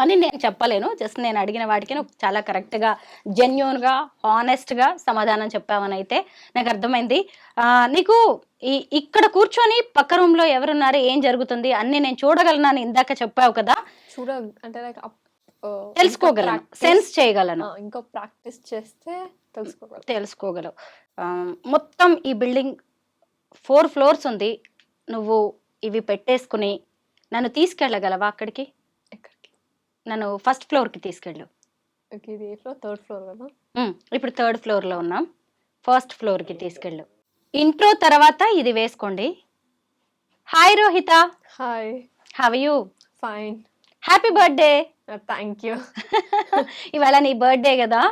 అని నేను చెప్పలేను. జస్ట్ నేను అడిగిన వాటికి నువ్వు చాలా కరెక్ట్గా, జెన్యూన్గా, హానెస్ట్గా సమాధానం చెప్పావని అయితే నాకు అర్థమైంది. నీకు ఇక్కడ కూర్చొని పక్క రూమ్లో ఎవరున్నారు, ఏం జరుగుతుంది అన్నీ నేను చూడగలను అని ఇందాక చెప్పావు కదా. అంటే తెలుసుకోగలను, సెన్స్ చేయగలను. ఇంకో ప్రాక్టీస్ చేస్తే తెలుసుకోగలవు. మొత్తం ఈ బిల్డింగ్ 4 ఫ్లోర్స్ ఉంది. నువ్వు ఇవి పెట్టేసుకుని నన్ను తీసుకెళ్ళగలవా అక్కడికి? నన్ను ఫస్ట్ ఫ్లోర్కి తీసుకెళ్ళు. ఇది థర్డ్ ఫ్లోర్ కదా? ఇప్పుడు 3rd ఫ్లోర్లో ఉన్నాం. ఫస్ట్ ఫ్లోర్కి తీసుకెళ్ళు. ఇంట్రో తర్వాత ఇది వేసుకోండి. Hi Rohitha. Hi. How are you? Fine. Happy birthday. Thank you. ఇవాళ నీ బర్త్డే కదా,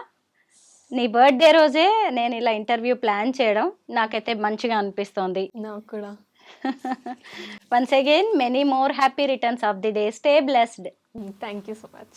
నీ బర్త్డే రోజే నేను ఇలా ఇంటర్వ్యూ ప్లాన్ చేయడం నాకైతే మంచిగా అనిపిస్తోంది. నాకు కూడా. Once again, many more happy returns of the day. Stay blessed. Thank you so much.